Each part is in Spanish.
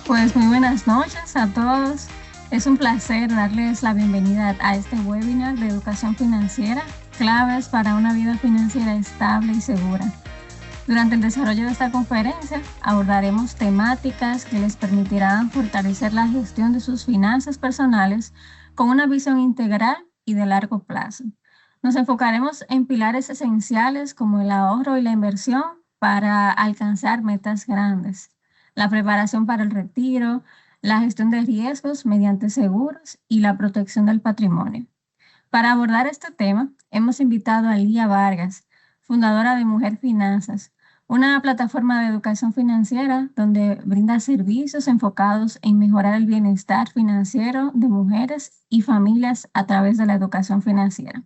Pues muy buenas noches a todos. Es un placer darles la bienvenida a este webinar de educación financiera, claves para una vida financiera estable y segura. Durante el desarrollo de esta conferencia abordaremos temáticas que les permitirán fortalecer la gestión de sus finanzas personales con una visión integral y de largo plazo. Nos enfocaremos en pilares esenciales como el ahorro y la inversión para alcanzar metas grandes, la preparación para el retiro, la gestión de riesgos mediante seguros y la protección del patrimonio. Para abordar este tema, hemos invitado a Lía Vargas, fundadora de Mujer Finanzas, una plataforma de educación financiera donde brinda servicios enfocados en mejorar el bienestar financiero de mujeres y familias a través de la educación financiera.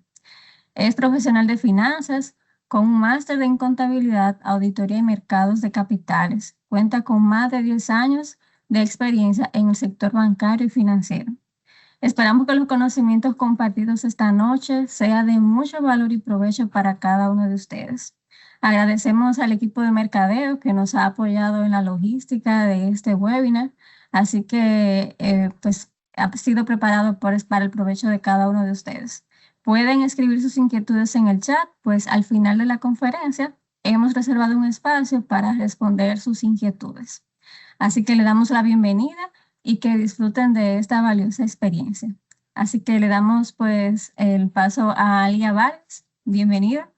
Es profesional de finanzas con un máster en contabilidad, auditoría y mercados de capitales. Cuenta con más de 10 años de experiencia en el sector bancario y financiero. Esperamos que los conocimientos compartidos esta noche sean de mucho valor y provecho para cada uno de ustedes. Agradecemos al equipo de mercadeo que nos ha apoyado en la logística de este webinar, así que pues ha sido preparado para el provecho de cada uno de ustedes. Pueden escribir sus inquietudes en el chat, pues al final de la conferencia hemos reservado un espacio para responder sus inquietudes. Así que le damos la bienvenida y que disfruten de esta valiosa experiencia. Así que le damos pues el paso a Alia Vargas. Bienvenida.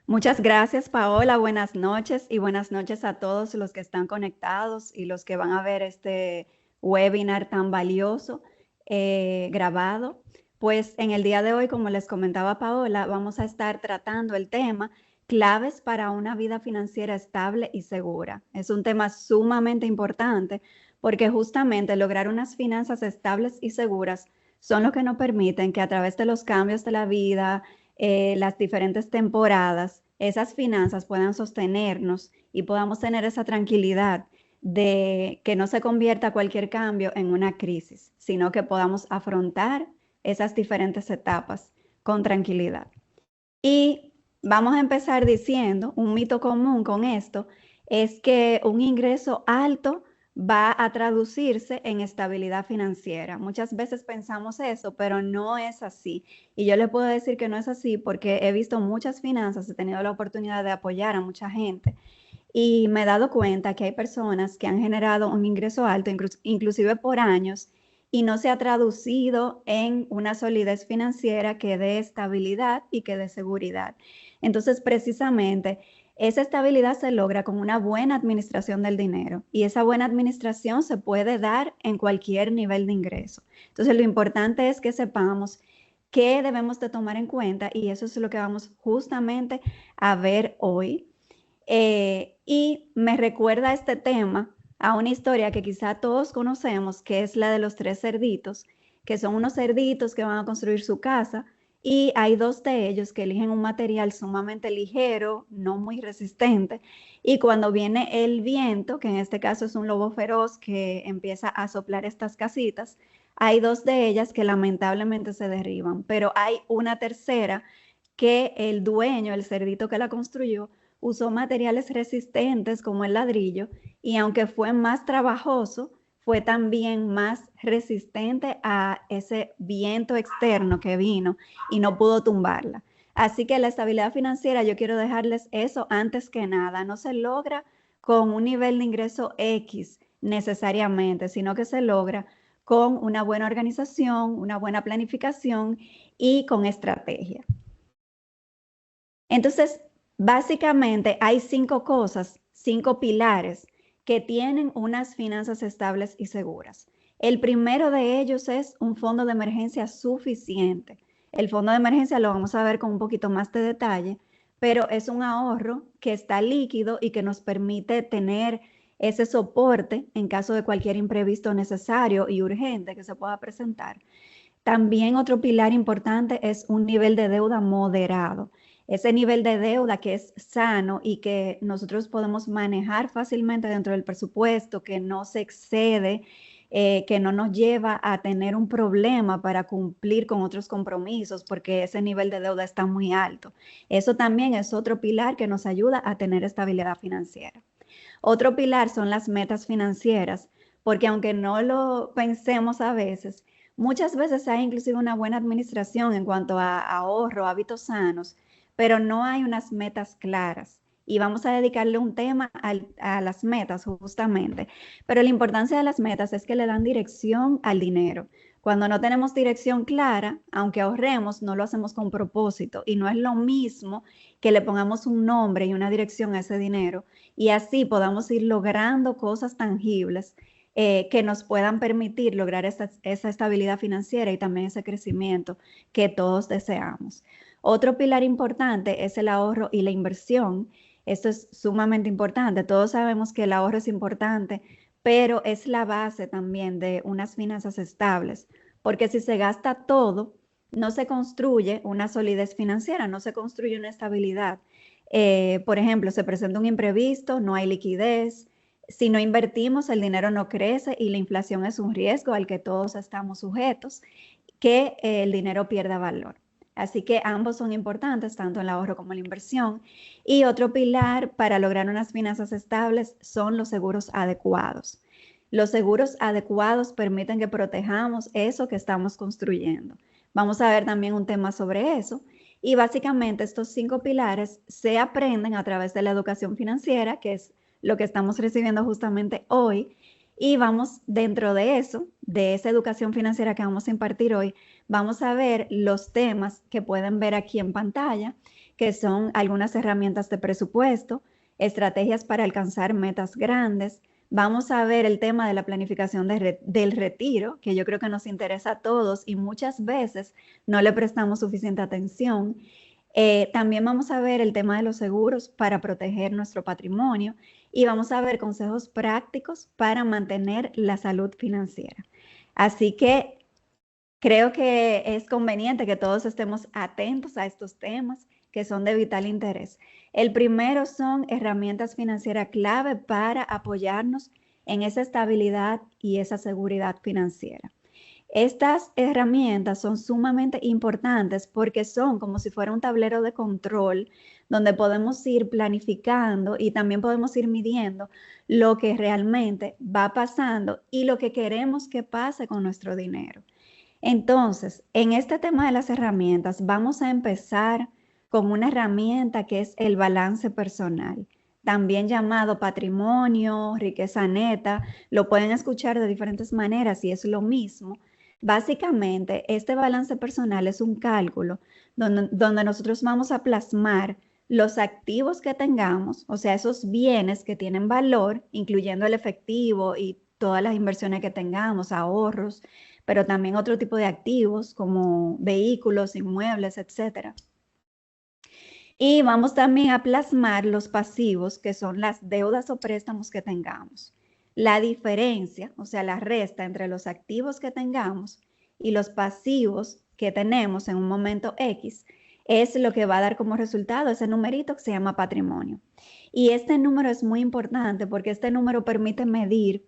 Muchas gracias, Paola. Buenas noches y buenas noches a todos los que están conectados y los que van a ver este webinar tan valioso grabado. Pues en el día de hoy, como les comentaba Paola, vamos a estar tratando el tema claves para una vida financiera estable y segura. Es un tema sumamente importante porque justamente lograr unas finanzas estables y seguras son lo que nos permiten que a través de los cambios de la vida, las diferentes temporadas, esas finanzas puedan sostenernos y podamos tener esa tranquilidad de que no se convierta cualquier cambio en una crisis, sino que podamos afrontar esas diferentes etapas con tranquilidad. Y vamos a empezar diciendo, un mito común con esto es que un ingreso alto va a traducirse en estabilidad financiera. Muchas veces pensamos eso, pero no es así. Y yo le puedo decir que no es así porque he visto muchas finanzas, he tenido la oportunidad de apoyar a mucha gente y me he dado cuenta que hay personas que han generado un ingreso alto, inclusive por años, y no se ha traducido en una solidez financiera que dé estabilidad y que dé seguridad. Entonces, precisamente, esa estabilidad se logra con una buena administración del dinero y esa buena administración se puede dar en cualquier nivel de ingreso. Entonces, lo importante es que sepamos qué debemos de tomar en cuenta y eso es lo que vamos justamente a ver hoy. Y me recuerda este tema a una historia que quizá todos conocemos, que es la de los 3 cerditos, que son unos cerditos que van a construir su casa y hay 2 de ellos que eligen un material sumamente ligero, no muy resistente, y cuando viene el viento, que en este caso es un lobo feroz que empieza a soplar estas casitas, hay 2 de ellas que lamentablemente se derriban, pero hay una tercera que el dueño, el cerdito que la construyó, usó materiales resistentes como el ladrillo y aunque fue más trabajoso, fue también más resistente a ese viento externo que vino y no pudo tumbarla. Así que la estabilidad financiera, yo quiero dejarles eso antes que nada, no se logra con un nivel de ingreso X necesariamente, sino que se logra con una buena organización, una buena planificación y con estrategia. Entonces, básicamente hay 5 cosas, 5 pilares que tienen unas finanzas estables y seguras. El primero de ellos es un fondo de emergencia suficiente. El fondo de emergencia lo vamos a ver con un poquito más de detalle, pero es un ahorro que está líquido y que nos permite tener ese soporte en caso de cualquier imprevisto necesario y urgente que se pueda presentar. También otro pilar importante es un nivel de deuda moderado. Ese nivel de deuda que es sano y que nosotros podemos manejar fácilmente dentro del presupuesto, que no se excede, que no nos lleva a tener un problema para cumplir con otros compromisos porque ese nivel de deuda está muy alto. Eso también es otro pilar que nos ayuda a tener estabilidad financiera. Otro pilar son las metas financieras, porque aunque no lo pensemos a veces, muchas veces hay inclusive una buena administración en cuanto a ahorro, hábitos sanos, pero no hay unas metas claras. Y vamos a dedicarle un tema a las metas justamente. Pero la importancia de las metas es que le dan dirección al dinero. Cuando no tenemos dirección clara, aunque ahorremos, no lo hacemos con propósito. Y no es lo mismo que le pongamos un nombre y una dirección a ese dinero y así podamos ir logrando cosas tangibles que nos puedan permitir lograr esa estabilidad financiera y también ese crecimiento que todos deseamos. Otro pilar importante es el ahorro y la inversión. Esto es sumamente importante. Todos sabemos que el ahorro es importante, pero es la base también de unas finanzas estables, porque si se gasta todo, no se construye una solidez financiera, no se construye una estabilidad. Por ejemplo, se presenta un imprevisto, no hay liquidez. Si no invertimos, el dinero no crece y la inflación es un riesgo al que todos estamos sujetos, que el dinero pierda valor. Así que ambos son importantes, tanto el ahorro como la inversión. Y otro pilar para lograr unas finanzas estables son los seguros adecuados. Los seguros adecuados permiten que protejamos eso que estamos construyendo. Vamos a ver también un tema sobre eso. Y básicamente estos 5 pilares se aprenden a través de la educación financiera, que es lo que estamos recibiendo justamente hoy. Y vamos dentro de eso, de esa educación financiera que vamos a impartir hoy, vamos a ver los temas que pueden ver aquí en pantalla, que son algunas herramientas de presupuesto, estrategias para alcanzar metas grandes. Vamos a ver el tema de la planificación del retiro, que yo creo que nos interesa a todos y muchas veces no le prestamos suficiente atención. También vamos a ver el tema de los seguros para proteger nuestro patrimonio y vamos a ver consejos prácticos para mantener la salud financiera. Así que creo que es conveniente que todos estemos atentos a estos temas que son de vital interés. El primero son herramientas financieras clave para apoyarnos en esa estabilidad y esa seguridad financiera. Estas herramientas son sumamente importantes porque son como si fuera un tablero de control donde podemos ir planificando y también podemos ir midiendo lo que realmente va pasando y lo que queremos que pase con nuestro dinero. Entonces, en este tema de las herramientas, vamos a empezar con una herramienta que es el balance personal, también llamado patrimonio, riqueza neta. Lo pueden escuchar de diferentes maneras y es lo mismo. Básicamente, este balance personal es un cálculo donde nosotros vamos a plasmar los activos que tengamos, o sea, esos bienes que tienen valor, incluyendo el efectivo y todas las inversiones que tengamos, ahorros, pero también otro tipo de activos como vehículos, inmuebles, etcétera. Y vamos también a plasmar los pasivos, que son las deudas o préstamos que tengamos. La diferencia, o sea, la resta entre los activos que tengamos y los pasivos que tenemos en un momento X, es lo que va a dar como resultado ese numerito que se llama patrimonio. Y este número es muy importante porque este número permite medir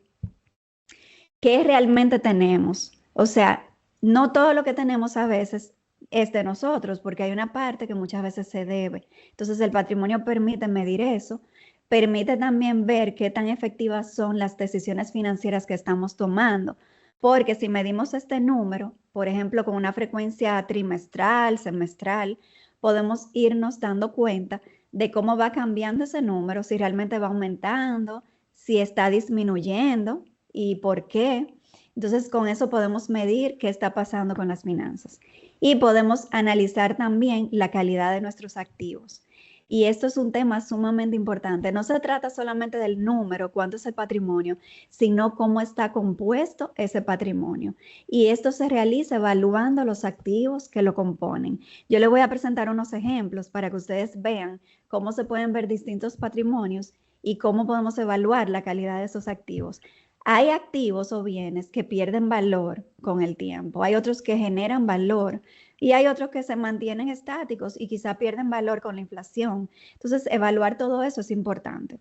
qué realmente tenemos. O sea, no todo lo que tenemos a veces es de nosotros, porque hay una parte que muchas veces se debe. Entonces, el patrimonio permite medir eso, permite también ver qué tan efectivas son las decisiones financieras que estamos tomando, porque si medimos este número, por ejemplo, con una frecuencia trimestral, semestral, podemos irnos dando cuenta de cómo va cambiando ese número, si realmente va aumentando, si está disminuyendo y por qué. Entonces, con eso podemos medir qué está pasando con las finanzas y podemos analizar también la calidad de nuestros activos. Y esto es un tema sumamente importante. No se trata solamente del número, cuánto es el patrimonio, sino cómo está compuesto ese patrimonio. Y esto se realiza evaluando los activos que lo componen. Yo les voy a presentar unos ejemplos para que ustedes vean cómo se pueden ver distintos patrimonios y cómo podemos evaluar la calidad de esos activos. Hay activos o bienes que pierden valor con el tiempo, hay otros que generan valor y hay otros que se mantienen estáticos y quizá pierden valor con la inflación. Entonces, evaluar todo eso es importante.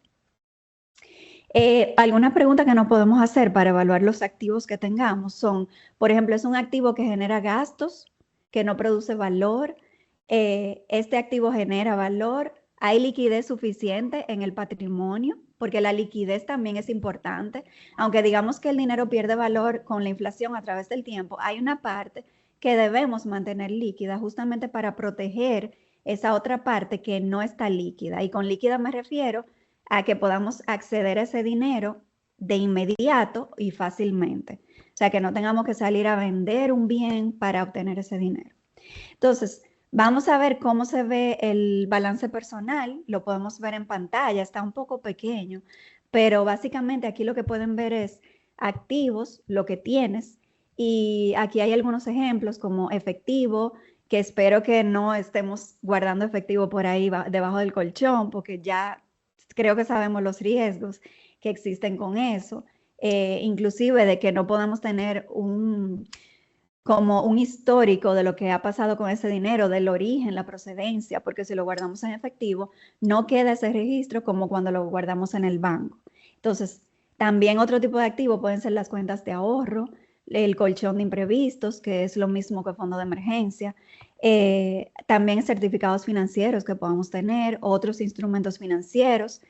Algunas preguntas que nos podemos hacer para evaluar los activos que tengamos son, por ejemplo, ¿es un activo que genera gastos, que no produce valor? ¿Este activo genera valor? ¿Hay liquidez suficiente en el patrimonio? porque la liquidez también es importante. Aunque digamos que el dinero pierde valor con la inflación a través del tiempo, hay una parte que debemos mantener líquida justamente para proteger esa otra parte que no está líquida. Y con líquida me refiero a que podamos acceder a ese dinero de inmediato y fácilmente. O sea, que no tengamos que salir a vender un bien para obtener ese dinero. Entonces, vamos a ver cómo se ve el balance personal. Lo podemos ver en pantalla, está un poco pequeño, pero básicamente aquí lo que pueden ver es activos, lo que tienes, y aquí hay algunos ejemplos como efectivo, que espero que no estemos guardando efectivo por ahí debajo del colchón, porque ya creo que sabemos los riesgos que existen con eso, inclusive de que no podamos tener como un histórico de lo que ha pasado con ese dinero, del origen, la procedencia, porque si lo guardamos en efectivo, no queda ese registro como cuando lo guardamos en el banco. Entonces, también otro tipo de activo pueden ser las cuentas de ahorro, el colchón de imprevistos, que es lo mismo que fondo de emergencia, también certificados financieros que podamos tener, otros instrumentos financieros.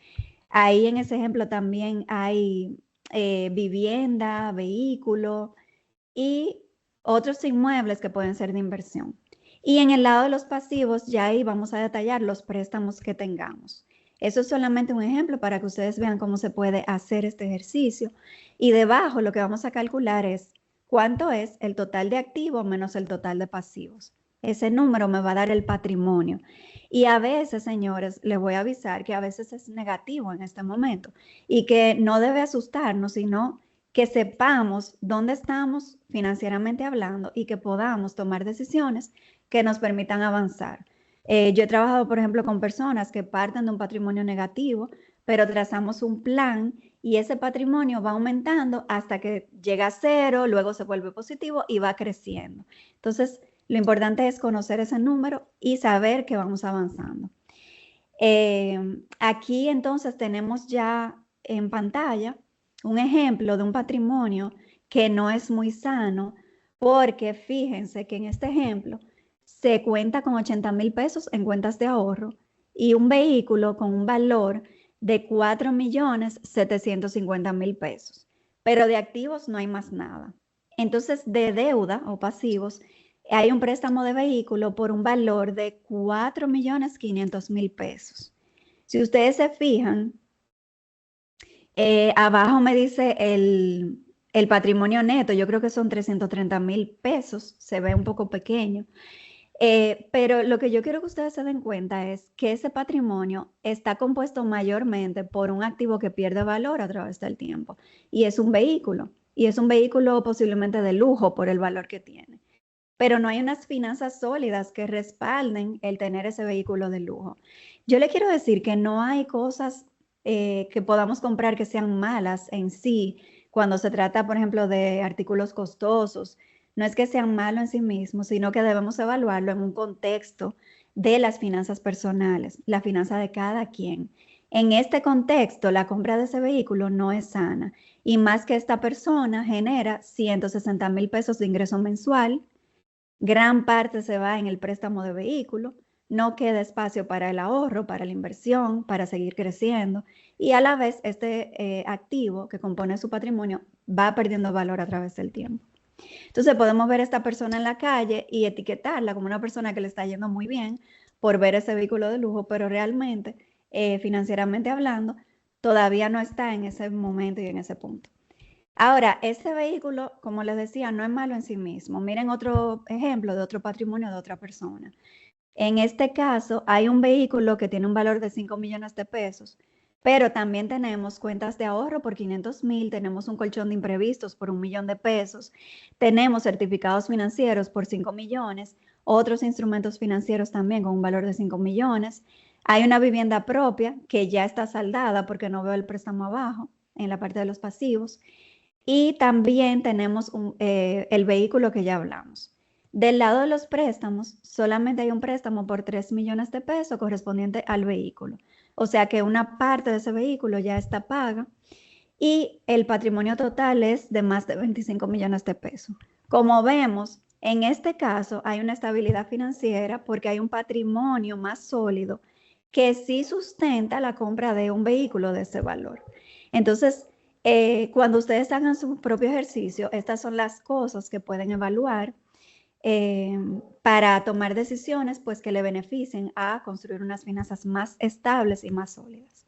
Ahí en ese ejemplo también hay vivienda, vehículo y otros inmuebles que pueden ser de inversión. Y en el lado de los pasivos, ya ahí vamos a detallar los préstamos que tengamos. Eso es solamente un ejemplo para que ustedes vean cómo se puede hacer este ejercicio. Y debajo lo que vamos a calcular es cuánto es el total de activos menos el total de pasivos. Ese número me va a dar el patrimonio. Y a veces, señores, les voy a avisar que a veces es negativo en este momento y que no debe asustarnos, sino que sepamos dónde estamos financieramente hablando y que podamos tomar decisiones que nos permitan avanzar. Yo he trabajado, por ejemplo, con personas que parten de un patrimonio negativo, pero trazamos un plan y ese patrimonio va aumentando hasta que llega a cero, luego se vuelve positivo y va creciendo. Entonces, lo importante es conocer ese número y saber que vamos avanzando. Aquí entonces tenemos ya en pantalla un ejemplo de un patrimonio que no es muy sano, porque fíjense que en este ejemplo se cuenta con 80,000 pesos en cuentas de ahorro y un vehículo con un valor de 4,750,000 pesos. Pero de activos no hay más nada. Entonces, de deuda o pasivos, hay un préstamo de vehículo por un valor de 4,500,000 pesos. Si ustedes se fijan, abajo me dice el patrimonio neto, yo creo que son 330,000 pesos, se ve un poco pequeño. Pero lo que yo quiero que ustedes se den cuenta es que ese patrimonio está compuesto mayormente por un activo que pierde valor a través del tiempo, y es un vehículo, posiblemente de lujo por el valor que tiene. Pero no hay unas finanzas sólidas que respalden el tener ese vehículo de lujo. Yo le quiero decir que no hay cosas que podamos comprar que sean malas en sí, cuando se trata, por ejemplo, de artículos costosos. No es que sean malos en sí mismos, sino que debemos evaluarlo en un contexto de las finanzas personales, la finanza de cada quien. En este contexto, la compra de ese vehículo no es sana, y más que esta persona genera 160,000 pesos de ingreso mensual, gran parte se va en el préstamo de vehículo, no queda espacio para el ahorro, para la inversión, para seguir creciendo, y a la vez este activo que compone su patrimonio va perdiendo valor a través del tiempo. Entonces podemos ver a esta persona en la calle y etiquetarla como una persona que le está yendo muy bien por ver ese vehículo de lujo, pero realmente, financieramente hablando, todavía no está en ese momento y en ese punto. Ahora, ese vehículo, como les decía, no es malo en sí mismo. Miren otro ejemplo de otro patrimonio de otra persona. En este caso, hay un vehículo que tiene un valor de 5 millones de pesos, pero también tenemos cuentas de ahorro por 500,000, tenemos un colchón de imprevistos por 1,000,000 de pesos, tenemos certificados financieros por 5 millones, otros instrumentos financieros también con un valor de 5 millones. Hay una vivienda propia que ya está saldada porque no veo el préstamo abajo en la parte de los pasivos. Y también tenemos el vehículo que ya hablamos. Del lado de los préstamos, solamente hay un préstamo por 3 millones de pesos correspondiente al vehículo. O sea que una parte de ese vehículo ya está paga y el patrimonio total es de más de 25 millones de pesos. Como vemos, en este caso hay una estabilidad financiera porque hay un patrimonio más sólido que sí sustenta la compra de un vehículo de ese valor. Entonces, cuando ustedes hagan su propio ejercicio, estas son las cosas que pueden evaluar para tomar decisiones pues, que le beneficien a construir unas finanzas más estables y más sólidas.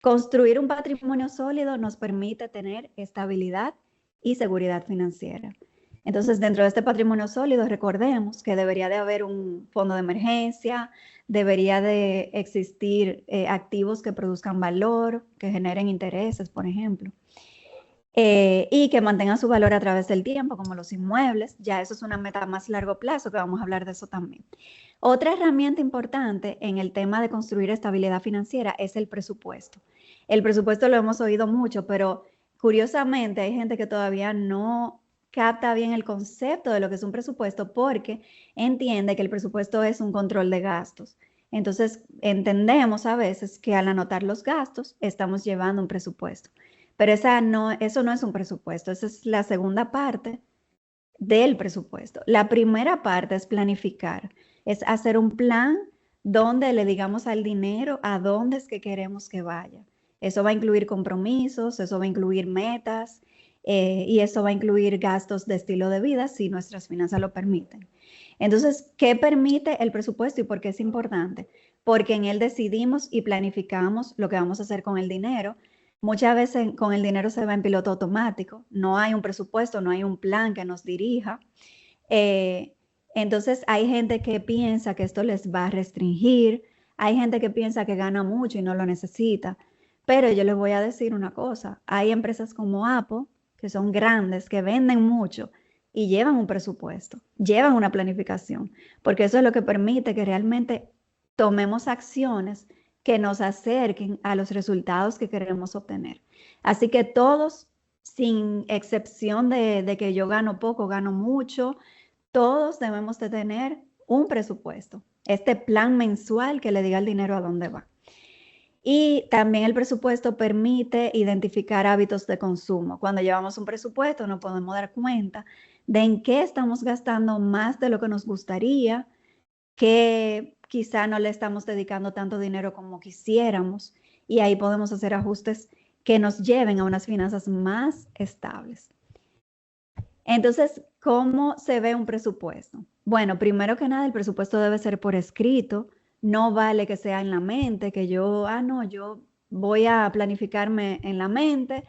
Construir un patrimonio sólido nos permite tener estabilidad y seguridad financiera. Entonces, dentro de este patrimonio sólido, recordemos que debería de haber un fondo de emergencia, debería de existir activos que produzcan valor, que generen intereses, por ejemplo, y que mantengan su valor a través del tiempo, como los inmuebles. Ya eso es una meta a más largo plazo, que vamos a hablar de eso también. Otra herramienta importante en el tema de construir estabilidad financiera es el presupuesto. El presupuesto lo hemos oído mucho, pero curiosamente hay gente que todavía no capta bien el concepto de lo que es un presupuesto porque entiende que el presupuesto es un control de gastos. Entonces, entendemos a veces que al anotar los gastos estamos llevando un presupuesto. Pero eso no es un presupuesto, esa es la segunda parte del presupuesto. La primera parte es planificar, es hacer un plan donde le digamos al dinero a dónde es que queremos que vaya. Eso va a incluir compromisos, eso va a incluir metas y eso va a incluir gastos de estilo de vida si nuestras finanzas lo permiten. Entonces, ¿qué permite el presupuesto y por qué es importante? Porque en él decidimos y planificamos lo que vamos a hacer con el dinero. Muchas veces con el dinero se va en piloto automático, no hay un presupuesto, no hay un plan que nos dirija. Entonces hay gente que piensa que esto les va a restringir, hay gente que piensa que gana mucho y no lo necesita, pero yo les voy a decir una cosa, hay empresas como Apple, que son grandes, que venden mucho y llevan un presupuesto, llevan una planificación, porque eso es lo que permite que realmente tomemos acciones que nos acerquen a los resultados que queremos obtener. Así que todos, sin excepción de que yo gano poco, gano mucho, todos debemos de tener un presupuesto, este plan mensual que le diga el dinero a dónde va. Y también el presupuesto permite identificar hábitos de consumo. Cuando llevamos un presupuesto nos podemos dar cuenta de en qué estamos gastando más de lo que nos gustaría, que quizá no le estamos dedicando tanto dinero como quisiéramos y ahí podemos hacer ajustes que nos lleven a unas finanzas más estables. Entonces, ¿cómo se ve un presupuesto? Bueno, primero que nada, el presupuesto debe ser por escrito. No vale que sea en la mente, que yo voy a planificarme en la mente,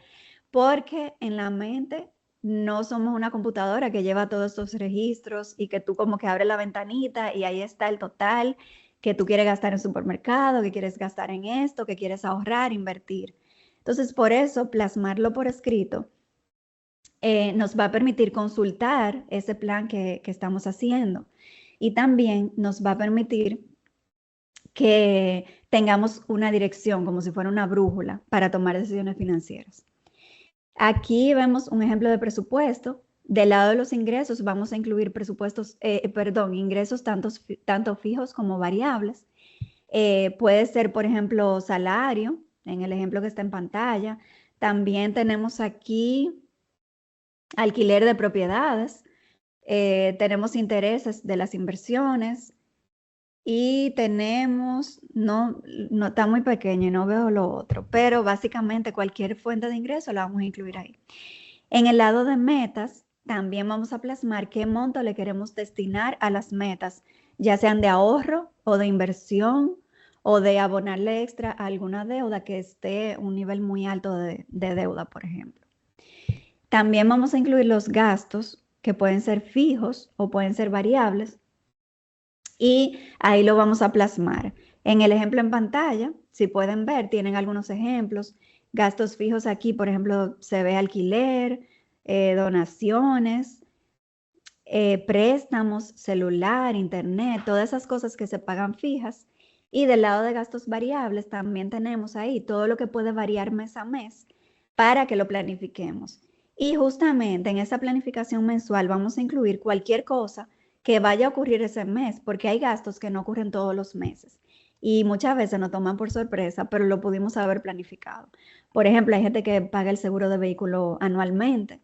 porque en la mente no somos una computadora que lleva todos estos registros y que tú como que abres la ventanita y ahí está el total que tú quieres gastar en el supermercado, que quieres gastar en esto, que quieres ahorrar, invertir. Entonces, por eso, plasmarlo por escrito nos va a permitir consultar ese plan que estamos haciendo y también nos va a permitir que tengamos una dirección, como si fuera una brújula, para tomar decisiones financieras. Aquí vemos un ejemplo de presupuesto. Del lado de los ingresos vamos a incluir ingresos tanto fijos como variables. Puede ser, por ejemplo, salario, en el ejemplo que está en pantalla. También tenemos aquí alquiler de propiedades. Tenemos intereses de las inversiones. Y tenemos, no está muy pequeño y no veo lo otro, pero básicamente cualquier fuente de ingreso la vamos a incluir ahí. En el lado de metas, también vamos a plasmar qué monto le queremos destinar a las metas, ya sean de ahorro o de inversión o de abonarle extra a alguna deuda que esté un nivel muy alto de deuda, por ejemplo. También vamos a incluir los gastos que pueden ser fijos o pueden ser variables y ahí lo vamos a plasmar. En el ejemplo en pantalla, si pueden ver, tienen algunos ejemplos. Gastos fijos aquí, por ejemplo, se ve alquiler, donaciones, préstamos, celular, internet, todas esas cosas que se pagan fijas. Y del lado de gastos variables también tenemos ahí todo lo que puede variar mes a mes para que lo planifiquemos. Y justamente en esa planificación mensual vamos a incluir cualquier cosa que vaya a ocurrir ese mes, porque hay gastos que no ocurren todos los meses y muchas veces nos toman por sorpresa, pero lo pudimos haber planificado. Por ejemplo, hay gente que paga el seguro de vehículo anualmente,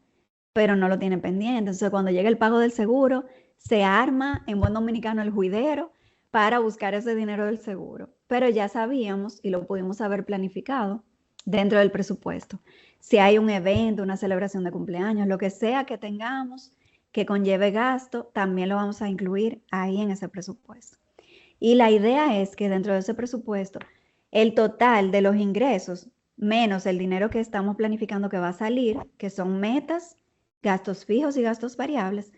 pero no lo tiene pendiente. Entonces, cuando llega el pago del seguro, se arma en buen dominicano el juidero para buscar ese dinero del seguro, pero ya sabíamos y lo pudimos haber planificado dentro del presupuesto. Si hay un evento, una celebración de cumpleaños, lo que sea que tengamos que conlleve gasto, también lo vamos a incluir ahí en ese presupuesto. Y la idea es que dentro de ese presupuesto, el total de los ingresos menos el dinero que estamos planificando que va a salir, que son metas, gastos fijos y gastos variables,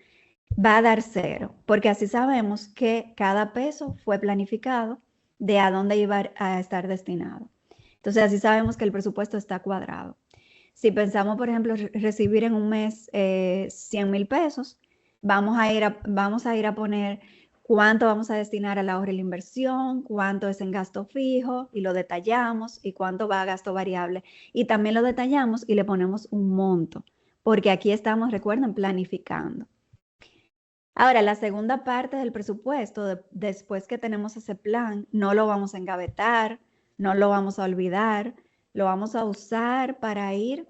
va a dar cero, porque así sabemos que cada peso fue planificado de a dónde iba a estar destinado. Entonces así sabemos que el presupuesto está cuadrado. Si pensamos, por ejemplo, recibir en un mes 100,000 pesos, vamos a ir a poner cuánto vamos a destinar al ahorro y la inversión, cuánto es en gasto fijo y lo detallamos, y cuánto va a gasto variable. Y también lo detallamos y le ponemos un monto, porque aquí estamos, recuerden, planificando. Ahora, la segunda parte del presupuesto, después que tenemos ese plan, no lo vamos a engavetar, no lo vamos a olvidar, lo vamos a usar para ir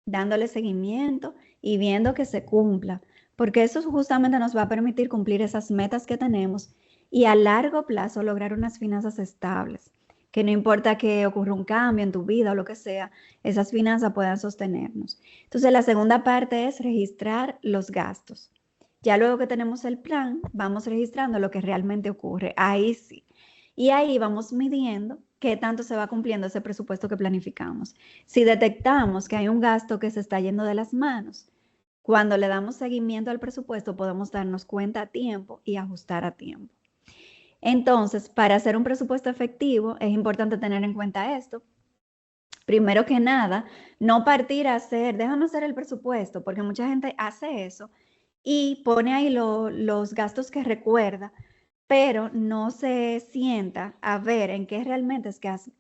dándole seguimiento y viendo que se cumpla, porque eso justamente nos va a permitir cumplir esas metas que tenemos y a largo plazo lograr unas finanzas estables, que no importa que ocurra un cambio en tu vida o lo que sea, esas finanzas puedan sostenernos. Entonces, la segunda parte es registrar los gastos. Ya luego que tenemos el plan, vamos registrando lo que realmente ocurre. Ahí sí. Y ahí vamos midiendo qué tanto se va cumpliendo ese presupuesto que planificamos. Si detectamos que hay un gasto que se está yendo de las manos, cuando le damos seguimiento al presupuesto podemos darnos cuenta a tiempo y ajustar a tiempo. Entonces, para hacer un presupuesto efectivo es importante tener en cuenta esto. Primero que nada, no partir a hacer, déjame hacer el presupuesto, porque mucha gente hace eso y pone ahí los gastos que recuerda, pero no se sienta a ver en qué realmente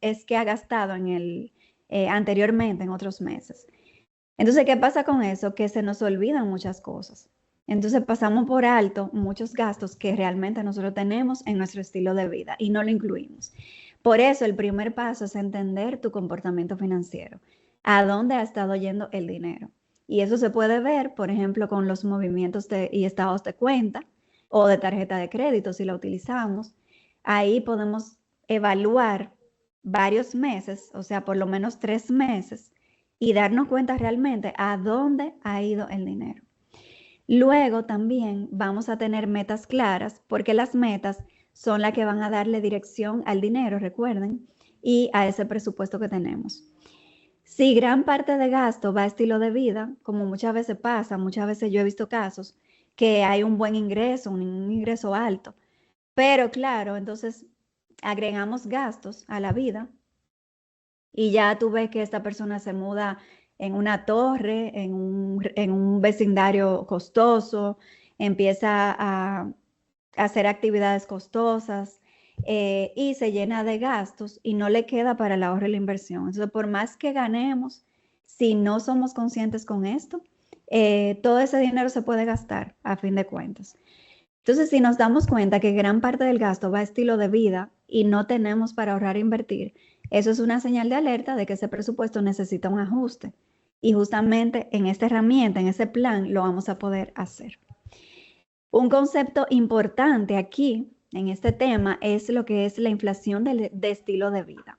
es que ha gastado anteriormente en otros meses. Entonces, ¿qué pasa con eso? Que se nos olvidan muchas cosas. Entonces pasamos por alto muchos gastos que realmente nosotros tenemos en nuestro estilo de vida y no lo incluimos. Por eso el primer paso es entender tu comportamiento financiero, a dónde ha estado yendo el dinero. Y eso se puede ver, por ejemplo, con los movimientos y estados de cuenta o de tarjeta de crédito si la utilizamos. Ahí podemos evaluar varios meses, o sea, por lo menos 3 meses, y darnos cuenta realmente a dónde ha ido el dinero. Luego también vamos a tener metas claras, porque las metas son las que van a darle dirección al dinero, recuerden, y a ese presupuesto que tenemos. Si gran parte de gasto va a estilo de vida, como muchas veces pasa, muchas veces yo he visto casos que hay un buen ingreso, un ingreso alto, pero claro, entonces agregamos gastos a la vida y ya tú ves que esta persona se muda en una torre, en un vecindario costoso, empieza a hacer actividades costosas y se llena de gastos y no le queda para el ahorro y la inversión. Entonces, por más que ganemos, si no somos conscientes con esto, todo ese dinero se puede gastar a fin de cuentas. Entonces, si nos damos cuenta que gran parte del gasto va a estilo de vida y no tenemos para ahorrar e invertir, eso es una señal de alerta de que ese presupuesto necesita un ajuste. Y justamente en esta herramienta, en ese plan, lo vamos a poder hacer. Un concepto importante aquí, en este tema, es lo que es la inflación de estilo de vida.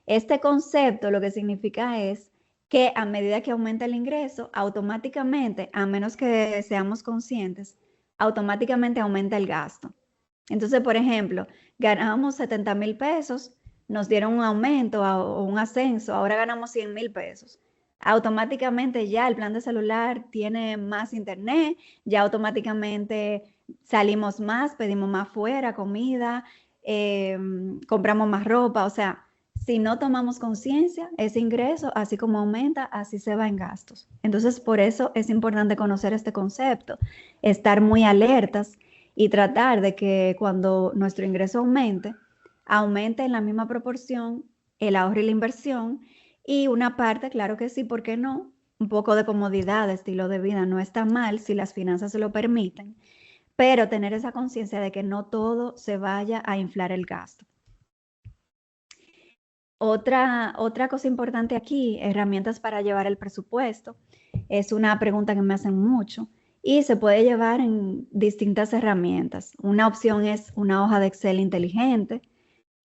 Este concepto lo que significa es que a medida que aumenta el ingreso, automáticamente, a menos que seamos conscientes, automáticamente aumenta el gasto. Entonces, por ejemplo, ganamos 70,000 pesos, nos dieron un aumento o un ascenso, ahora ganamos 100,000 pesos. Automáticamente ya el plan de celular tiene más internet, ya automáticamente salimos más, pedimos más fuera, comida, compramos más ropa, o sea, si no tomamos conciencia, ese ingreso, así como aumenta, así se va en gastos. Entonces, por eso es importante conocer este concepto, estar muy alertas y tratar de que cuando nuestro ingreso aumente en la misma proporción el ahorro y la inversión y una parte, claro que sí, ¿por qué no? Un poco de comodidad, de estilo de vida, no está mal si las finanzas se lo permiten, pero tener esa conciencia de que no todo se vaya a inflar el gasto. Otra cosa importante aquí, herramientas para llevar el presupuesto, es una pregunta que me hacen mucho y se puede llevar en distintas herramientas. Una opción es una hoja de Excel inteligente.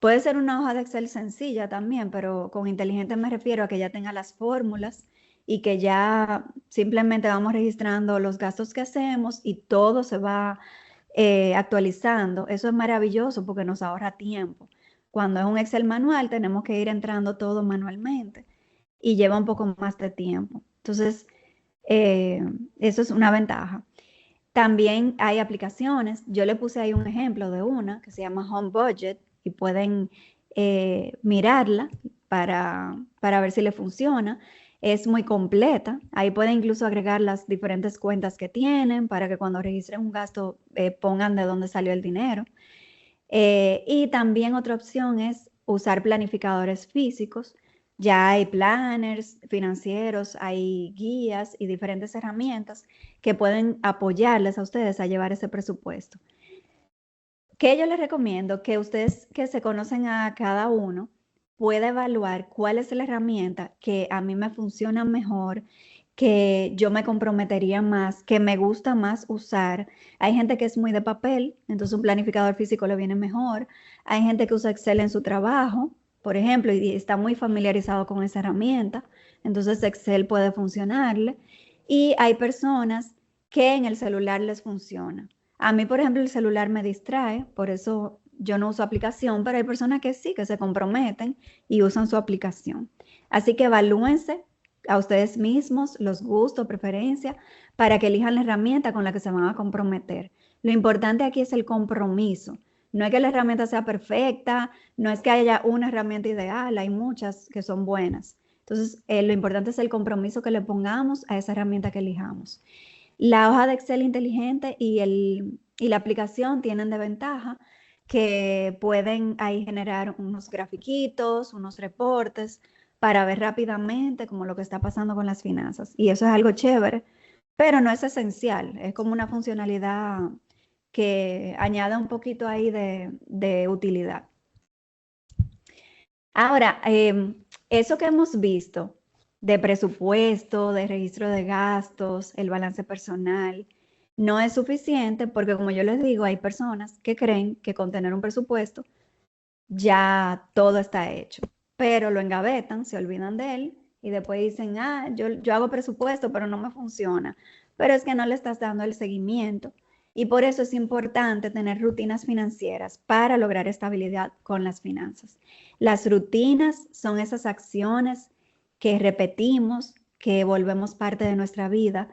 Puede ser una hoja de Excel sencilla también, pero con inteligente me refiero a que ya tenga las fórmulas y que ya simplemente vamos registrando los gastos que hacemos y todo se va actualizando. Eso es maravilloso porque nos ahorra tiempo. Cuando es un Excel manual, tenemos que ir entrando todo manualmente y lleva un poco más de tiempo. Entonces, eso es una ventaja. También hay aplicaciones. Yo le puse ahí un ejemplo de una que se llama Home Budget y pueden mirarla para ver si le funciona. Es muy completa. Ahí pueden incluso agregar las diferentes cuentas que tienen para que cuando registren un gasto pongan de dónde salió el dinero. Y también otra opción es usar planificadores físicos. Ya hay planners financieros, hay guías y diferentes herramientas que pueden apoyarles a ustedes a llevar ese presupuesto. ¿Qué yo les recomiendo? Que ustedes que se conocen a cada uno pueda evaluar cuál es la herramienta que a mí me funciona mejor, que yo me comprometería más, que me gusta más usar. Hay gente que es muy de papel, entonces un planificador físico le viene mejor. Hay gente que usa Excel en su trabajo, por ejemplo, y está muy familiarizado con esa herramienta, entonces Excel puede funcionarle. Y hay personas que en el celular les funciona. A mí, por ejemplo, el celular me distrae, por eso yo no uso aplicación, pero hay personas que sí, que se comprometen y usan su aplicación. Así que evalúense a ustedes mismos los gustos, preferencias, para que elijan la herramienta con la que se van a comprometer. Lo importante aquí es el compromiso. No es que la herramienta sea perfecta, no es que haya una herramienta ideal, hay muchas que son buenas. Entonces, lo importante es el compromiso que le pongamos a esa herramienta que elijamos. La hoja de Excel inteligente y la aplicación tienen de ventaja que pueden ahí generar unos grafiquitos, unos reportes para ver rápidamente como lo que está pasando con las finanzas. Y eso es algo chévere, pero no es esencial. Es como una funcionalidad que añade un poquito ahí de utilidad. Ahora, eso que hemos visto de presupuesto, de registro de gastos, el balance personal, no es suficiente porque, como yo les digo, hay personas que creen que con tener un presupuesto ya todo está hecho, pero lo engavetan, se olvidan de él y después dicen, yo hago presupuesto, pero no me funciona. Pero es que no le estás dando el seguimiento y por eso es importante tener rutinas financieras para lograr estabilidad con las finanzas. Las rutinas son esas acciones que repetimos, que volvemos parte de nuestra vida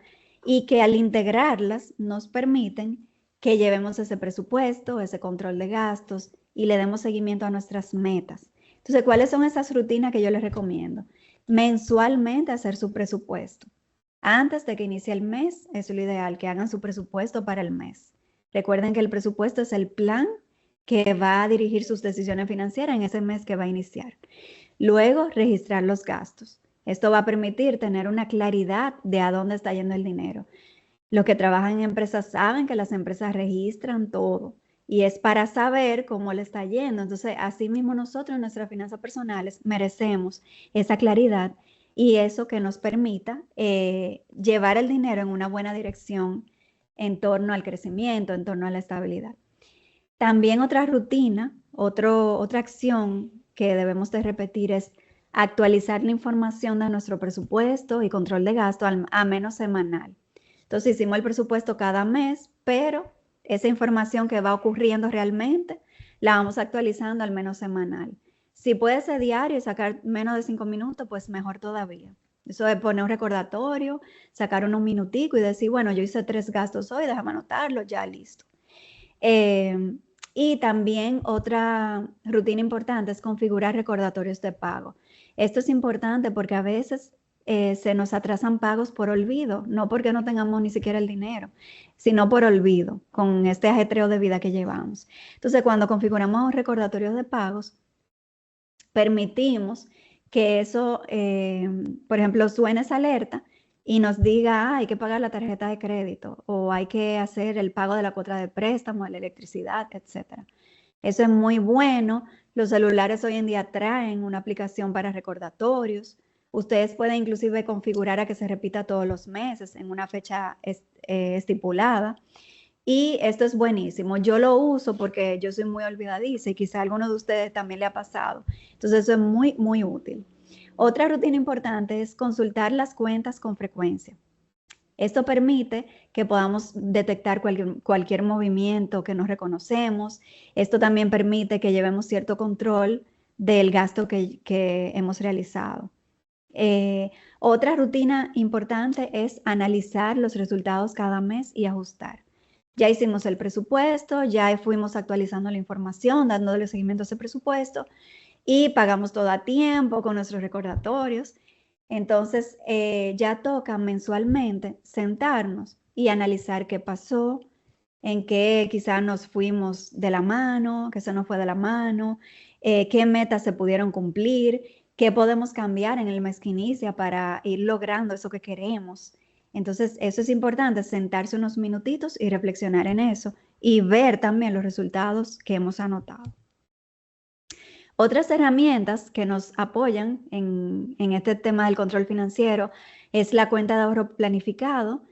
y que al integrarlas nos permiten que llevemos ese presupuesto, ese control de gastos y le demos seguimiento a nuestras metas. Entonces, ¿cuáles son esas rutinas que yo les recomiendo? Mensualmente hacer su presupuesto. Antes de que inicie el mes, es lo ideal, que hagan su presupuesto para el mes. Recuerden que el presupuesto es el plan que va a dirigir sus decisiones financieras en ese mes que va a iniciar. Luego, registrar los gastos. Esto va a permitir tener una claridad de a dónde está yendo el dinero. Los que trabajan en empresas saben que las empresas registran todo y es para saber cómo le está yendo. Entonces, así mismo nosotros en nuestras finanzas personales merecemos esa claridad y eso que nos permita llevar el dinero en una buena dirección en torno al crecimiento, en torno a la estabilidad. También otra rutina, otra acción que debemos de repetir es actualizar la información de nuestro presupuesto y control de gasto a menos semanal. Entonces hicimos el presupuesto cada mes, pero esa información que va ocurriendo realmente la vamos actualizando al menos semanal. Si puede ser diario y sacar menos de 5 minutos, pues mejor todavía. Eso de poner un recordatorio, sacar unos minuticos y decir, bueno, yo hice 3 gastos hoy, déjame anotarlo, ya listo. Y también otra rutina importante es configurar recordatorios de pago. Esto es importante porque a veces se nos atrasan pagos por olvido, no porque no tengamos ni siquiera el dinero, sino por olvido con este ajetreo de vida que llevamos. Entonces, cuando configuramos recordatorios de pagos, permitimos que eso, por ejemplo, suene esa alerta y nos diga, hay que pagar la tarjeta de crédito o hay que hacer el pago de la cuota de préstamo, de la electricidad, etc. Eso es muy bueno. Los celulares hoy en día traen una aplicación para recordatorios. Ustedes pueden inclusive configurar a que se repita todos los meses en una fecha estipulada. Y esto es buenísimo. Yo lo uso porque yo soy muy olvidadiza y quizá a alguno de ustedes también le ha pasado. Entonces eso es muy, muy útil. Otra rutina importante es consultar las cuentas con frecuencia. Esto permite que podamos detectar cualquier movimiento que no reconocemos. Esto también permite que llevemos cierto control del gasto que hemos realizado. Otra rutina importante es analizar los resultados cada mes y ajustar. Ya hicimos el presupuesto, ya fuimos actualizando la información, dándole seguimiento a ese presupuesto y pagamos todo a tiempo con nuestros recordatorios. Entonces, ya toca mensualmente sentarnos y analizar qué pasó, en qué quizás nos fuimos de la mano, qué se nos fue de la mano, qué metas se pudieron cumplir, qué podemos cambiar en el mes que inicia para ir logrando eso que queremos. Entonces, eso es importante, sentarse unos minutitos y reflexionar en eso y ver también los resultados que hemos anotado. Otras herramientas que nos apoyan en este tema del control financiero es la cuenta de ahorro planificado,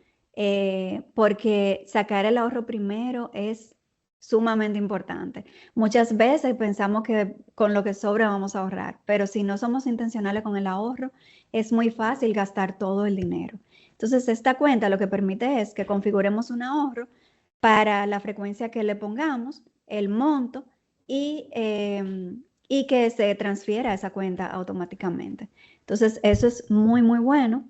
porque sacar el ahorro primero es sumamente importante. Muchas veces pensamos que con lo que sobra vamos a ahorrar, pero si no somos intencionales con el ahorro, es muy fácil gastar todo el dinero. Entonces, esta cuenta lo que permite es que configuremos un ahorro para la frecuencia que le pongamos, el monto y que se transfiera a esa cuenta automáticamente. Entonces, eso es muy, muy bueno.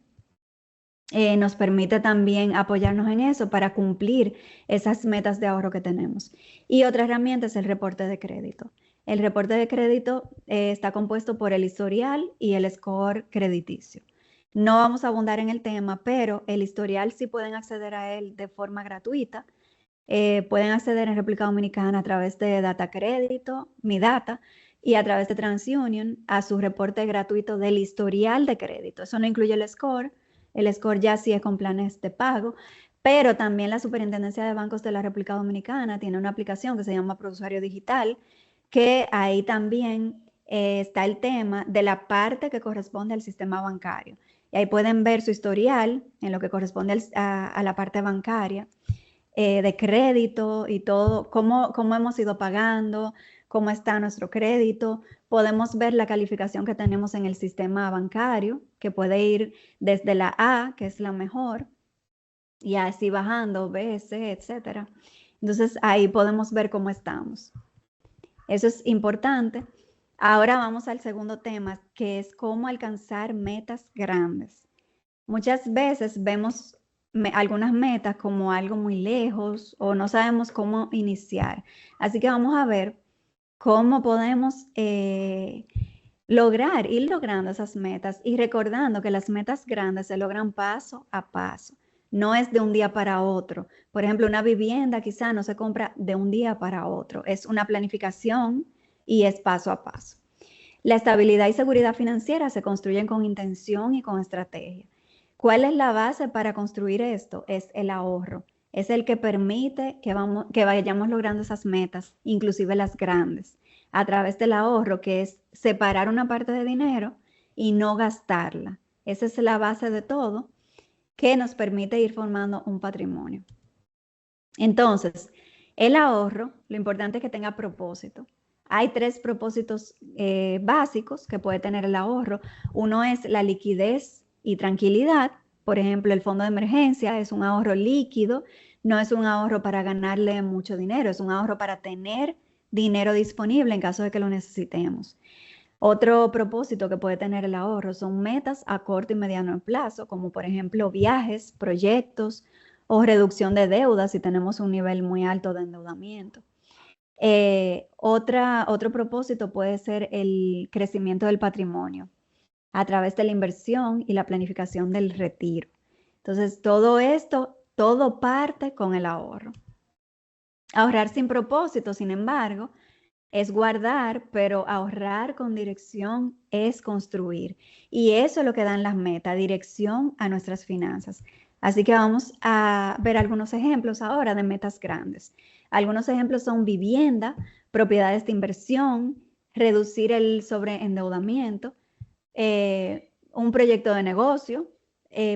Nos permite también apoyarnos en eso para cumplir esas metas de ahorro que tenemos. Y otra herramienta es el reporte de crédito. El reporte de crédito está compuesto por el historial y el score crediticio. No vamos a abundar en el tema, pero el historial sí pueden acceder a él de forma gratuita. Pueden acceder en República Dominicana a través de Data Crédito, Mi Data, y a través de TransUnion a su reporte gratuito del historial de crédito. Eso no incluye el score. El score ya sí es con planes de pago, pero también la Superintendencia de Bancos de la República Dominicana tiene una aplicación que se llama ProUsuario Digital, que ahí también está el tema de la parte que corresponde al sistema bancario. Y ahí pueden ver su historial en lo que corresponde a la parte bancaria, de crédito y todo, cómo hemos ido pagando, cómo está nuestro crédito. Podemos ver la calificación que tenemos en el sistema bancario, que puede ir desde la A, que es la mejor, y así bajando, B, C, etcétera. Entonces ahí podemos ver cómo estamos. Eso es importante. Ahora vamos al segundo tema, que es cómo alcanzar metas grandes. Muchas veces vemos algunas metas como algo muy lejos o no sabemos cómo iniciar. Así que vamos a ver cómo podemos ir logrando esas metas y recordando que las metas grandes se logran paso a paso. No es de un día para otro. Por ejemplo, una vivienda quizá no se compra de un día para otro. Es una planificación y es paso a paso. La estabilidad y seguridad financiera se construyen con intención y con estrategia. ¿Cuál es la base para construir esto? Es el ahorro. Es el que permite que vayamos logrando esas metas, inclusive las grandes, a través del ahorro, que es separar una parte de dinero y no gastarla. Esa es la base de todo, que nos permite ir formando un patrimonio. Entonces, el ahorro, lo importante es que tenga propósito. Hay 3 propósitos básicos que puede tener el ahorro. Uno es la liquidez y tranquilidad. Por ejemplo, el fondo de emergencia es un ahorro líquido, no es un ahorro para ganarle mucho dinero, es un ahorro para tener dinero disponible en caso de que lo necesitemos. Otro propósito que puede tener el ahorro son metas a corto y mediano plazo, como por ejemplo viajes, proyectos o reducción de deudas si tenemos un nivel muy alto de endeudamiento. Otro propósito puede ser el crecimiento del patrimonio a través de la inversión y la planificación del retiro. Entonces, todo esto, todo parte con el ahorro. Ahorrar sin propósito, sin embargo, es guardar, pero ahorrar con dirección es construir. Y eso es lo que dan las metas, dirección a nuestras finanzas. Así que vamos a ver algunos ejemplos ahora de metas grandes. Algunos ejemplos son vivienda, propiedades de inversión, reducir el sobreendeudamiento, un proyecto de negocio,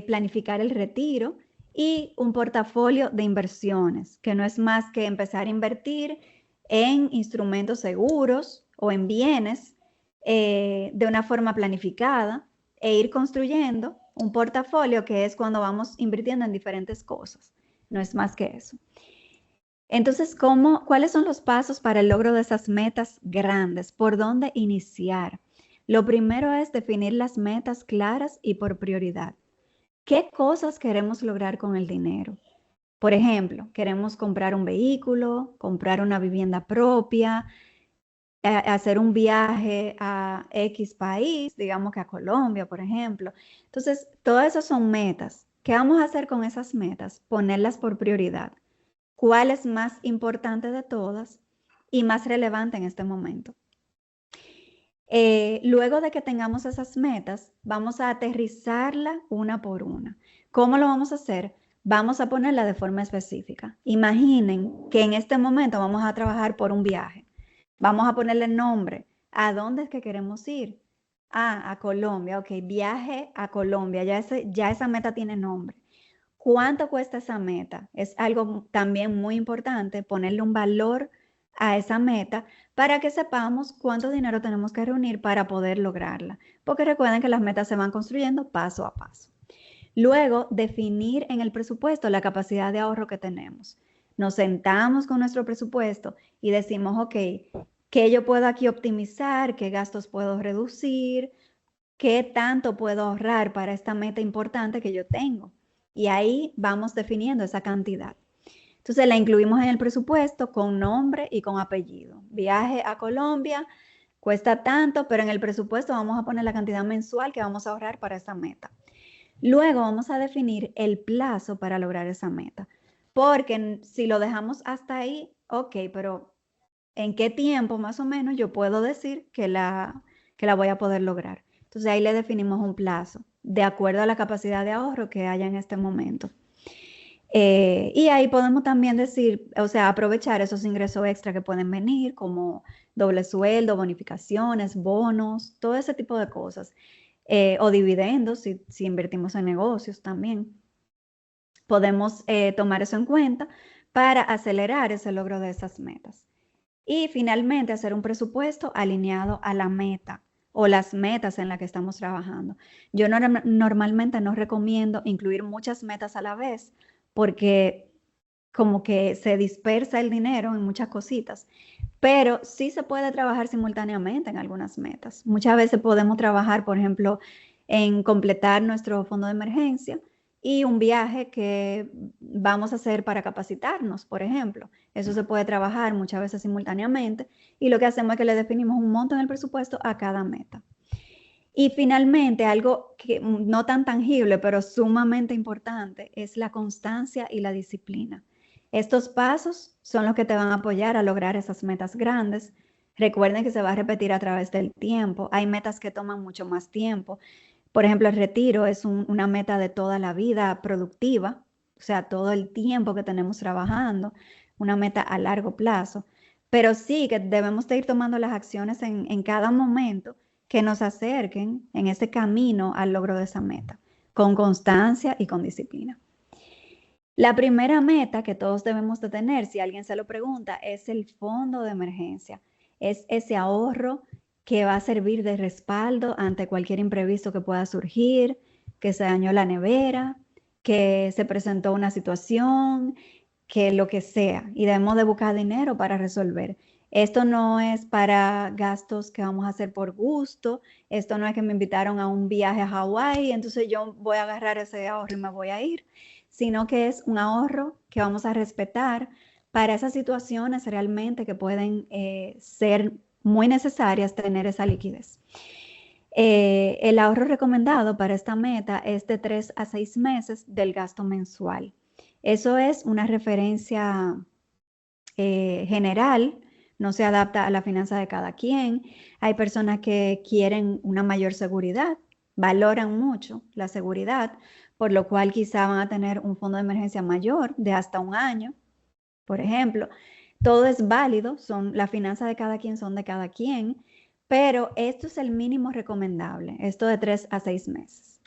planificar el retiro y un portafolio de inversiones, que no es más que empezar a invertir en instrumentos seguros o en bienes de una forma planificada e ir construyendo un portafolio, que es cuando vamos invirtiendo en diferentes cosas. No es más que eso. Entonces, ¿cuáles son los pasos para el logro de esas metas grandes? ¿Por dónde iniciar? Lo primero es definir las metas claras y por prioridad. ¿Qué cosas queremos lograr con el dinero? Por ejemplo, queremos comprar un vehículo, comprar una vivienda propia, hacer un viaje a X país, digamos que a Colombia, por ejemplo. Entonces, todas esas son metas. ¿Qué vamos a hacer con esas metas? Ponerlas por prioridad. ¿Cuál es más importante de todas y más relevante en este momento? Luego de que tengamos esas metas, vamos a aterrizarla una por una. ¿Cómo lo vamos a hacer? Vamos a ponerla de forma específica. Imaginen que en este momento vamos a trabajar por un viaje. Vamos a ponerle nombre. ¿A dónde es que queremos ir? A Colombia. Ok, viaje a Colombia. Ya esa meta tiene nombre. ¿Cuánto cuesta esa meta? Es algo también muy importante, ponerle un valor a esa meta para que sepamos cuánto dinero tenemos que reunir para poder lograrla. Porque recuerden que las metas se van construyendo paso a paso. Luego, definir en el presupuesto la capacidad de ahorro que tenemos. Nos sentamos con nuestro presupuesto y decimos, ok, ¿qué yo puedo aquí optimizar? ¿Qué gastos puedo reducir? ¿Qué tanto puedo ahorrar para esta meta importante que yo tengo? Y ahí vamos definiendo esa cantidad. Entonces la incluimos en el presupuesto con nombre y con apellido. Viaje a Colombia cuesta tanto, pero en el presupuesto vamos a poner la cantidad mensual que vamos a ahorrar para esa meta. Luego vamos a definir el plazo para lograr esa meta. Porque si lo dejamos hasta ahí, ok, pero ¿en qué tiempo más o menos yo puedo decir que la voy a poder lograr? Entonces ahí le definimos un plazo de acuerdo a la capacidad de ahorro que haya en este momento. Y ahí podemos también decir, o sea, aprovechar esos ingresos extra que pueden venir, como doble sueldo, bonificaciones, bonos, todo ese tipo de cosas. O dividendos, si invertimos en negocios también. Podemos tomar eso en cuenta para acelerar ese logro de esas metas. Y finalmente, hacer un presupuesto alineado a la meta o las metas en las que estamos trabajando. Yo normalmente no recomiendo incluir muchas metas a la vez porque como que se dispersa el dinero en muchas cositas, pero sí se puede trabajar simultáneamente en algunas metas. Muchas veces podemos trabajar, por ejemplo, en completar nuestro fondo de emergencia y un viaje que vamos a hacer para capacitarnos, por ejemplo. Eso se puede trabajar muchas veces simultáneamente y lo que hacemos es que le definimos un monto en el presupuesto a cada meta. Y finalmente, algo que no tan tangible, pero sumamente importante, es la constancia y la disciplina. Estos pasos son los que te van a apoyar a lograr esas metas grandes. Recuerden que se va a repetir a través del tiempo. Hay metas que toman mucho más tiempo. Por ejemplo, el retiro es una meta de toda la vida productiva, o sea, todo el tiempo que tenemos trabajando, una meta a largo plazo. Pero sí que debemos de ir tomando las acciones en cada momento que nos acerquen en ese camino al logro de esa meta, con constancia y con disciplina. La primera meta que todos debemos de tener, si alguien se lo pregunta, es el fondo de emergencia. Es ese ahorro que va a servir de respaldo ante cualquier imprevisto que pueda surgir, que se dañó la nevera, que se presentó una situación, que lo que sea, y debemos de buscar dinero para resolver. Esto no es para gastos que vamos a hacer por gusto, esto no es que me invitaron a un viaje a Hawái, entonces yo voy a agarrar ese ahorro y me voy a ir, sino que es un ahorro que vamos a respetar para esas situaciones realmente que pueden ser muy necesarias tener esa liquidez. El ahorro recomendado para esta meta es de 3 a 6 meses del gasto mensual. Eso es una referencia general, no se adapta a la finanza de cada quien. Hay personas que quieren una mayor seguridad, valoran mucho la seguridad, por lo cual quizá van a tener un fondo de emergencia mayor de hasta un año, por ejemplo. Todo es válido, las finanzas de cada quien son de cada quien, pero esto es el mínimo recomendable, esto de 3 a 6 meses.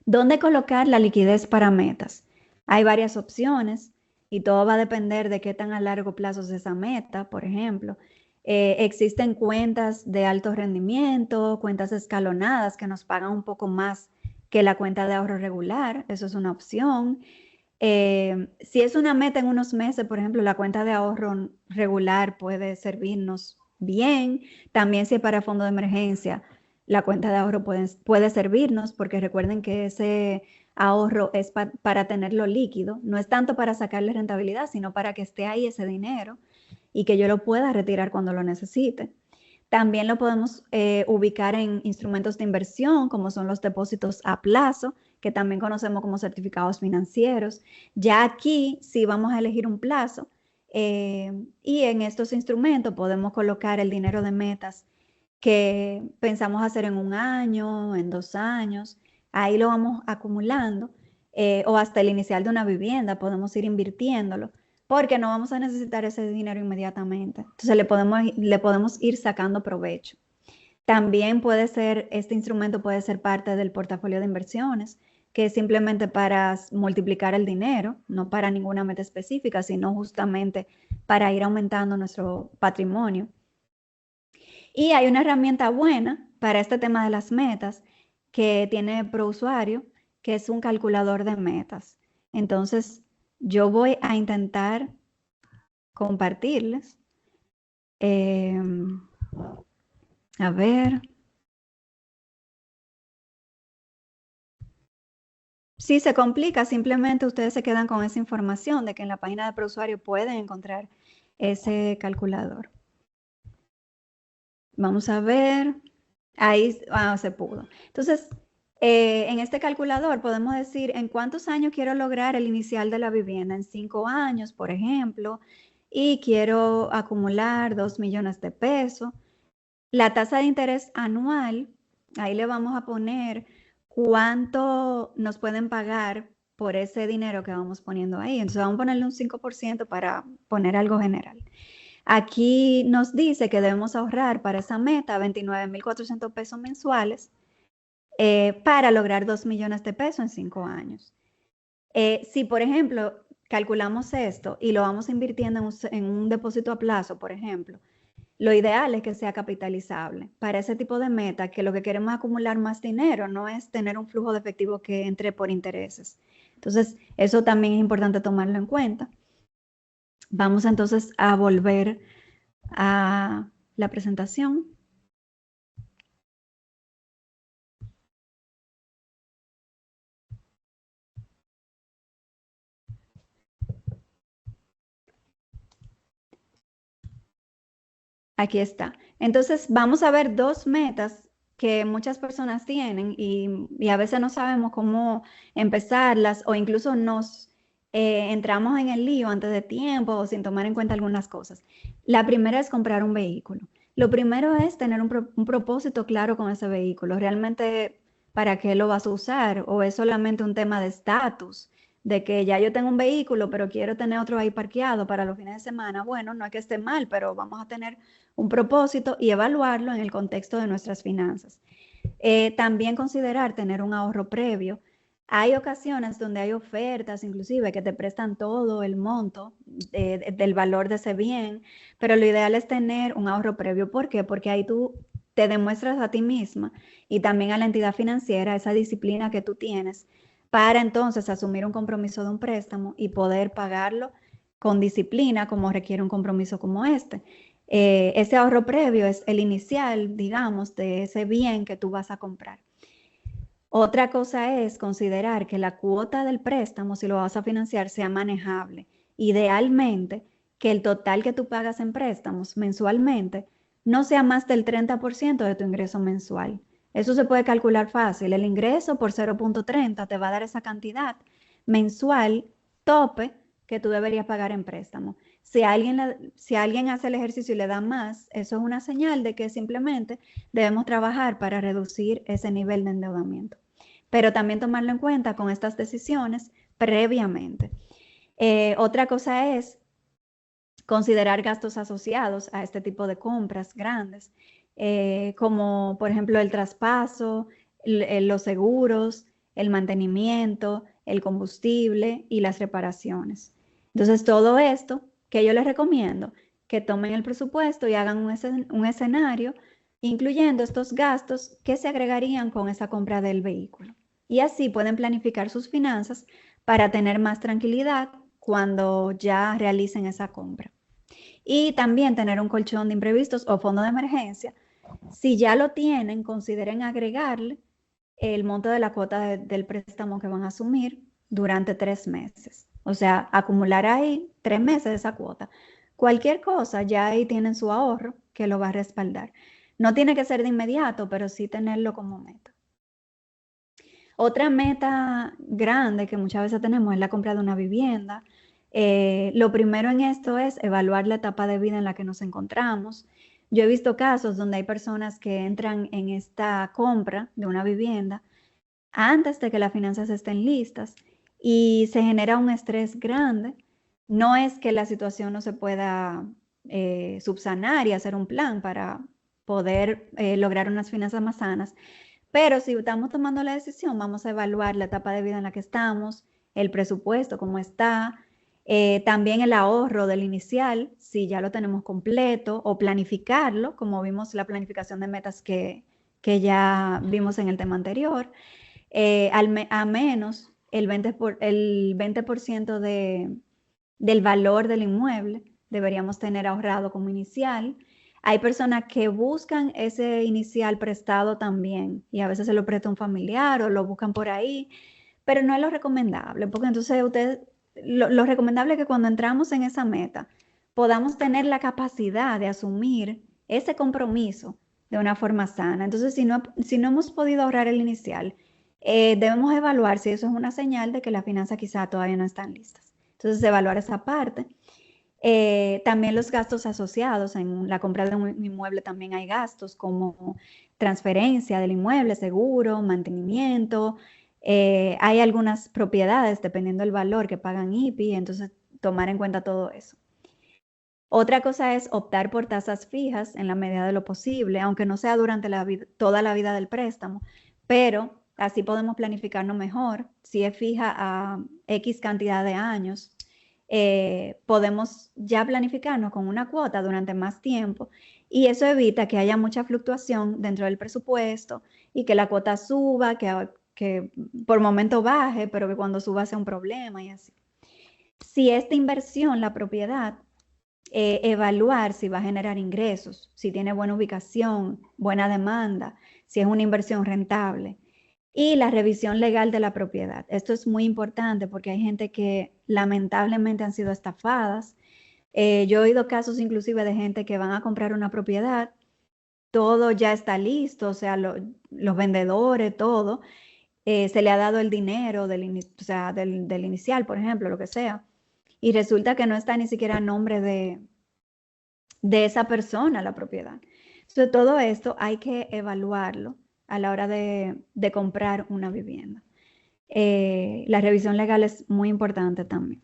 ¿Dónde colocar la liquidez para metas? Hay varias opciones y todo va a depender de qué tan a largo plazo es esa meta, por ejemplo. Existen cuentas de alto rendimiento, cuentas escalonadas que nos pagan un poco más que la cuenta de ahorro regular, eso es una opción. Si es una meta en unos meses, por ejemplo, la cuenta de ahorro regular puede servirnos bien. También si es para fondo de emergencia, la cuenta de ahorro puede servirnos, porque recuerden que ese ahorro es para tenerlo líquido, no es tanto para sacarle rentabilidad, sino para que esté ahí ese dinero y que yo lo pueda retirar cuando lo necesite. También lo podemos ubicar en instrumentos de inversión, como son los depósitos a plazo, que también conocemos como certificados financieros. Ya aquí sí vamos a elegir un plazo y en estos instrumentos podemos colocar el dinero de metas que pensamos hacer en 1 año, en 2 años. Ahí lo vamos acumulando o hasta el inicial de una vivienda podemos ir invirtiéndolo, porque no vamos a necesitar ese dinero inmediatamente. Entonces le podemos ir sacando provecho. También puede ser, este instrumento puede ser parte del portafolio de inversiones, que es simplemente para multiplicar el dinero, no para ninguna meta específica, sino justamente para ir aumentando nuestro patrimonio. Y hay una herramienta buena para este tema de las metas que tiene ProUsuario, que es un calculador de metas. Entonces, yo voy a intentar compartirles. A ver. Si se complica, simplemente ustedes se quedan con esa información de que en la página de ProUsuario pueden encontrar ese calculador. Vamos a ver. Ahí se pudo. Entonces, en este calculador podemos decir en cuántos años quiero lograr el inicial de la vivienda. En 5 años, por ejemplo, y quiero acumular 2 millones de pesos. La tasa de interés anual, ahí le vamos a poner cuánto nos pueden pagar por ese dinero que vamos poniendo ahí. Entonces vamos a ponerle un 5% para poner algo general. Aquí nos dice que debemos ahorrar para esa meta 29.400 pesos mensuales para lograr 2 millones de pesos en 5 años. Si, por ejemplo, calculamos esto y lo vamos invirtiendo en un depósito a plazo, por ejemplo, lo ideal es que sea capitalizable. Para ese tipo de meta, que lo que queremos es acumular más dinero, no es tener un flujo de efectivo que entre por intereses. Entonces, eso también es importante tomarlo en cuenta. Vamos entonces a volver a la presentación. Aquí está. Entonces, vamos a ver 2 metas que muchas personas tienen y a veces no sabemos cómo empezarlas o incluso nos entramos en el lío antes de tiempo o sin tomar en cuenta algunas cosas. La primera es comprar un vehículo. Lo primero es tener un propósito claro con ese vehículo. Realmente, ¿para qué lo vas a usar? ¿O es solamente un tema de estatus? De que ya yo tengo un vehículo, pero quiero tener otro ahí parqueado para los fines de semana. Bueno, no es que esté mal, pero vamos a tener un propósito y evaluarlo en el contexto de nuestras finanzas. También considerar tener un ahorro previo. Hay ocasiones donde hay ofertas, inclusive, que te prestan todo el monto del valor de ese bien, pero lo ideal es tener un ahorro previo. ¿Por qué? Porque ahí tú te demuestras a ti misma y también a la entidad financiera esa disciplina que tú tienes para entonces asumir un compromiso de un préstamo y poder pagarlo con disciplina como requiere un compromiso como este. Ese ahorro previo es el inicial, digamos, de ese bien que tú vas a comprar. Otra cosa es considerar que la cuota del préstamo, si lo vas a financiar, sea manejable. Idealmente, que el total que tú pagas en préstamos mensualmente no sea más del 30% de tu ingreso mensual. Eso se puede calcular fácil. El ingreso por 0.30 te va a dar esa cantidad mensual tope que tú deberías pagar en préstamo. Si alguien hace el ejercicio y le da más, eso es una señal de que simplemente debemos trabajar para reducir ese nivel de endeudamiento. Pero también tomarlo en cuenta con estas decisiones previamente. Otra cosa es considerar gastos asociados a este tipo de compras grandes. como por ejemplo el traspaso, los seguros, el mantenimiento, el combustible y las reparaciones. Entonces, todo esto que yo les recomiendo, que tomen el presupuesto y hagan un escenario, incluyendo estos gastos que se agregarían con esa compra del vehículo. Y así pueden planificar sus finanzas para tener más tranquilidad cuando ya realicen esa compra. Y también tener un colchón de imprevistos o fondo de emergencia. Si ya lo tienen, consideren agregarle el monto de la cuota del préstamo que van a asumir durante 3 meses. O sea, acumular ahí 3 meses de esa cuota. Cualquier cosa, ya ahí tienen su ahorro que lo va a respaldar. No tiene que ser de inmediato, pero sí tenerlo como meta. Otra meta grande que muchas veces tenemos es la compra de una vivienda. Lo primero en esto es evaluar la etapa de vida en la que nos encontramos. Yo he visto casos donde hay personas que entran en esta compra de una vivienda antes de que las finanzas estén listas y se genera un estrés grande. No es que la situación no se pueda subsanar y hacer un plan para poder lograr unas finanzas más sanas, pero si estamos tomando la decisión, vamos a evaluar la etapa de vida en la que estamos, el presupuesto, cómo está, también el ahorro del inicial, si ya lo tenemos completo, o planificarlo, como vimos la planificación de metas que ya vimos en el tema anterior, a menos el 20% del valor del inmueble deberíamos tener ahorrado como inicial. Hay personas que buscan ese inicial prestado también y a veces se lo presta un familiar o lo buscan por ahí, pero no es lo recomendable, porque entonces lo recomendable es que cuando entramos en esa meta podamos tener la capacidad de asumir ese compromiso de una forma sana. Entonces, si no hemos podido ahorrar el inicial, debemos evaluar si eso es una señal de que las finanzas quizá todavía no están listas. Entonces, evaluar esa parte. También los gastos asociados en la compra de un inmueble, también hay gastos como transferencia del inmueble, seguro, mantenimiento. Hay algunas propiedades, dependiendo del valor, que pagan IPI, entonces tomar en cuenta todo eso. Otra cosa es optar por tasas fijas en la medida de lo posible, aunque no sea durante toda la vida del préstamo, pero así podemos planificarnos mejor. Si es fija a X cantidad de años, podemos ya planificarnos con una cuota durante más tiempo y eso evita que haya mucha fluctuación dentro del presupuesto y que la cuota suba, que por momento baje, pero que cuando suba sea un problema y así. Si esta inversión, la propiedad, evaluar si va a generar ingresos, si tiene buena ubicación, buena demanda, si es una inversión rentable. Y la revisión legal de la propiedad. Esto es muy importante porque hay gente que lamentablemente han sido estafadas. Yo he oído casos inclusive de gente que van a comprar una propiedad, todo ya está listo, o sea, los vendedores, todo, se le ha dado el dinero del inicial, por ejemplo, lo que sea, y resulta que no está ni siquiera a nombre de esa persona la propiedad. Entonces, todo esto hay que evaluarlo a la hora de comprar una vivienda. La revisión legal es muy importante también.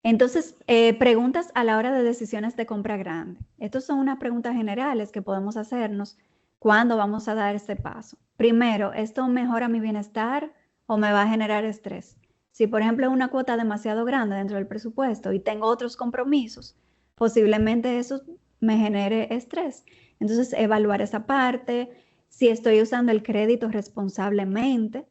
Entonces, preguntas a la hora de decisiones de compra grande. Estas son unas preguntas generales que podemos hacernos cuando vamos a dar este paso. Primero, ¿esto mejora mi bienestar o me va a generar estrés? Si, por ejemplo, es una cuota demasiado grande dentro del presupuesto y tengo otros compromisos, posiblemente eso me genere estrés. Entonces, evaluar esa parte, si estoy usando el crédito responsablemente,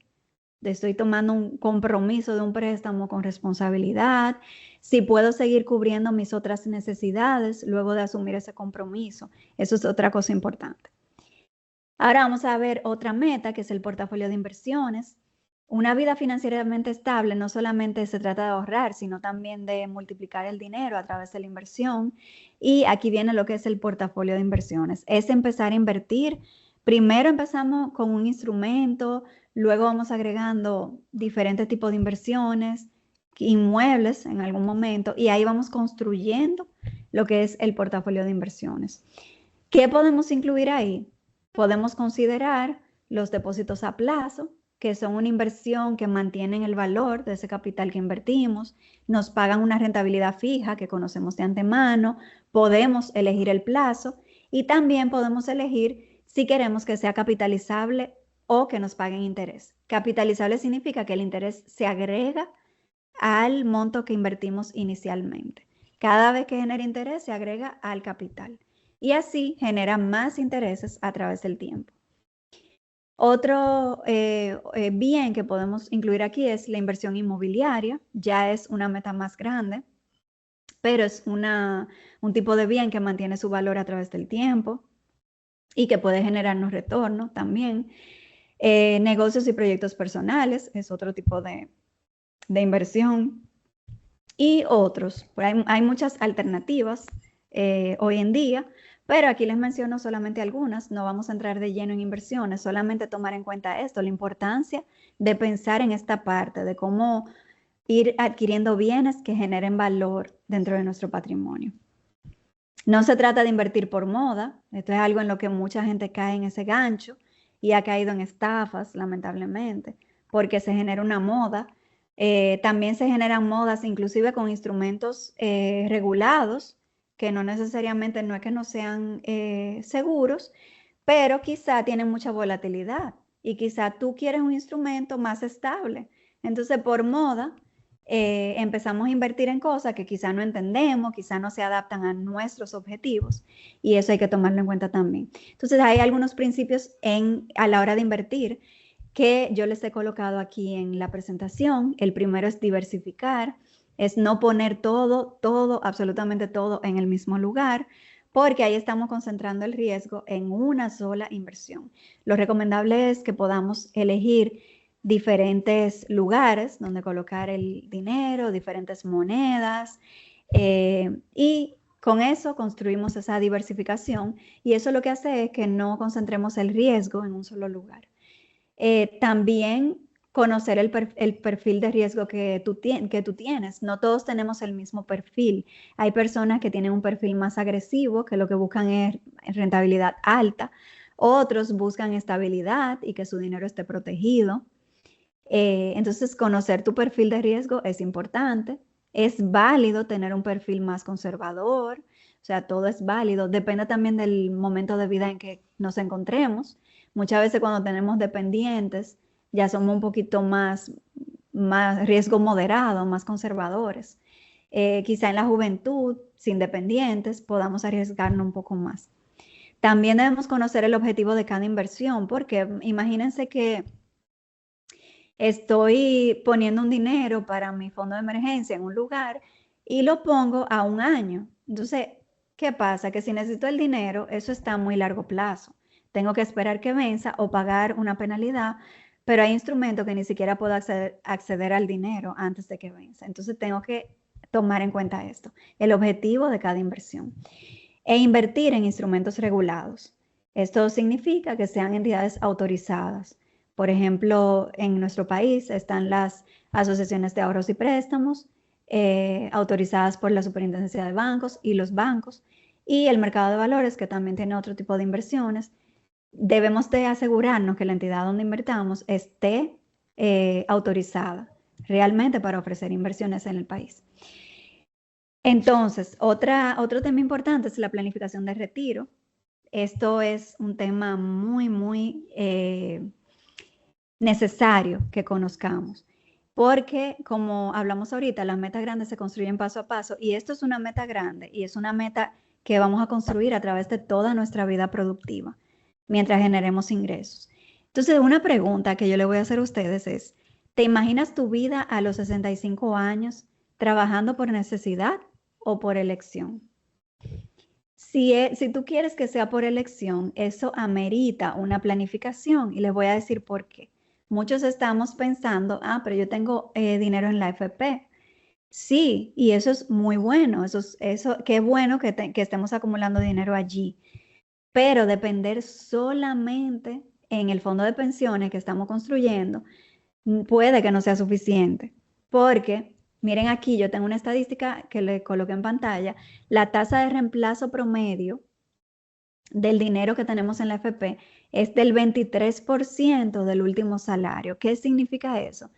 estoy tomando un compromiso de un préstamo con responsabilidad, si puedo seguir cubriendo mis otras necesidades luego de asumir ese compromiso. Eso es otra cosa importante. Ahora vamos a ver otra meta, que es el portafolio de inversiones. Una vida financieramente estable no solamente se trata de ahorrar, sino también de multiplicar el dinero a través de la inversión. Y aquí viene lo que es el portafolio de inversiones. Es empezar a invertir. Primero empezamos con un instrumento, luego vamos agregando diferentes tipos de inversiones, inmuebles en algún momento, y ahí vamos construyendo lo que es el portafolio de inversiones. ¿Qué podemos incluir ahí? Podemos considerar los depósitos a plazo, que son una inversión que mantienen el valor de ese capital que invertimos, nos pagan una rentabilidad fija que conocemos de antemano, podemos elegir el plazo y también podemos elegir si queremos que sea capitalizable o que nos paguen interés. Capitalizable significa que el interés se agrega al monto que invertimos inicialmente. Cada vez que genera interés se agrega al capital y así genera más intereses a través del tiempo. Otro bien que podemos incluir aquí es la inversión inmobiliaria. Ya es una meta más grande, pero es un tipo de bien que mantiene su valor a través del tiempo y que puede generarnos retorno también. Negocios y proyectos personales es otro tipo de inversión. Y otros. Hay muchas alternativas hoy en día, pero aquí les menciono solamente algunas. No vamos a entrar de lleno en inversiones, solamente tomar en cuenta esto, la importancia de pensar en esta parte, de cómo ir adquiriendo bienes que generen valor dentro de nuestro patrimonio. No se trata de invertir por moda, esto es algo en lo que mucha gente cae en ese gancho y ha caído en estafas, lamentablemente, porque se genera una moda. También se generan modas inclusive con instrumentos regulados, que no necesariamente no es que no sean seguros, pero quizá tienen mucha volatilidad y quizá tú quieres un instrumento más estable. Entonces, por moda, empezamos a invertir en cosas que quizá no entendemos, quizá no se adaptan a nuestros objetivos y eso hay que tomarlo en cuenta también. Entonces, hay algunos principios a la hora de invertir que yo les he colocado aquí en la presentación. El primero es diversificar, es no poner todo, absolutamente todo en el mismo lugar, porque ahí estamos concentrando el riesgo en una sola inversión. Lo recomendable es que podamos elegir diferentes lugares donde colocar el dinero, diferentes monedas, y con eso construimos esa diversificación y eso lo que hace es que no concentremos el riesgo en un solo lugar. También conocer el perfil de riesgo que tú tienes. No todos tenemos el mismo perfil. Hay personas que tienen un perfil más agresivo, que lo que buscan es rentabilidad alta. Otros buscan estabilidad y que su dinero esté protegido. Entonces, conocer tu perfil de riesgo es importante. Es válido tener un perfil más conservador. O sea, todo es válido. Depende también del momento de vida en que nos encontremos. Muchas veces cuando tenemos dependientes, ya somos un poquito más riesgo moderado, más conservadores. Quizá en la juventud, sin dependientes, podamos arriesgarnos un poco más. También debemos conocer el objetivo de cada inversión, porque imagínense que estoy poniendo un dinero para mi fondo de emergencia en un lugar y lo pongo a un año. Entonces, ¿qué pasa? Que si necesito el dinero, eso está a muy largo plazo. Tengo que esperar que venza o pagar una penalidad, pero hay instrumentos que ni siquiera puedo acceder al dinero antes de que venza. Entonces, tengo que tomar en cuenta esto, el objetivo de cada inversión. E invertir en instrumentos regulados. Esto significa que sean entidades autorizadas. Por ejemplo, en nuestro país están las asociaciones de ahorros y préstamos, autorizadas por la Superintendencia de Bancos y los bancos, y el mercado de valores, que también tiene otro tipo de inversiones. Debemos de asegurarnos que la entidad donde invertamos esté autorizada realmente para ofrecer inversiones en el país. Entonces, otro tema importante es la planificación de retiro. Esto es un tema muy necesario que conozcamos, porque como hablamos ahorita, las metas grandes se construyen paso a paso y esto es una meta grande y es una meta que vamos a construir a través de toda nuestra vida productiva mientras generemos ingresos. Entonces, una pregunta que yo le voy a hacer a ustedes es, ¿te imaginas tu vida a los 65 años trabajando por necesidad o por elección? Si tú quieres que sea por elección, eso amerita una planificación y les voy a decir por qué. Muchos estamos pensando, pero yo tengo dinero en la AFP. Sí, y eso es muy bueno, qué bueno que estemos acumulando dinero allí, pero depender solamente en el fondo de pensiones que estamos construyendo puede que no sea suficiente, porque miren aquí, yo tengo una estadística que le coloqué en pantalla, la tasa de reemplazo promedio del dinero que tenemos en la AFP es del 23% del último salario. ¿Qué significa eso?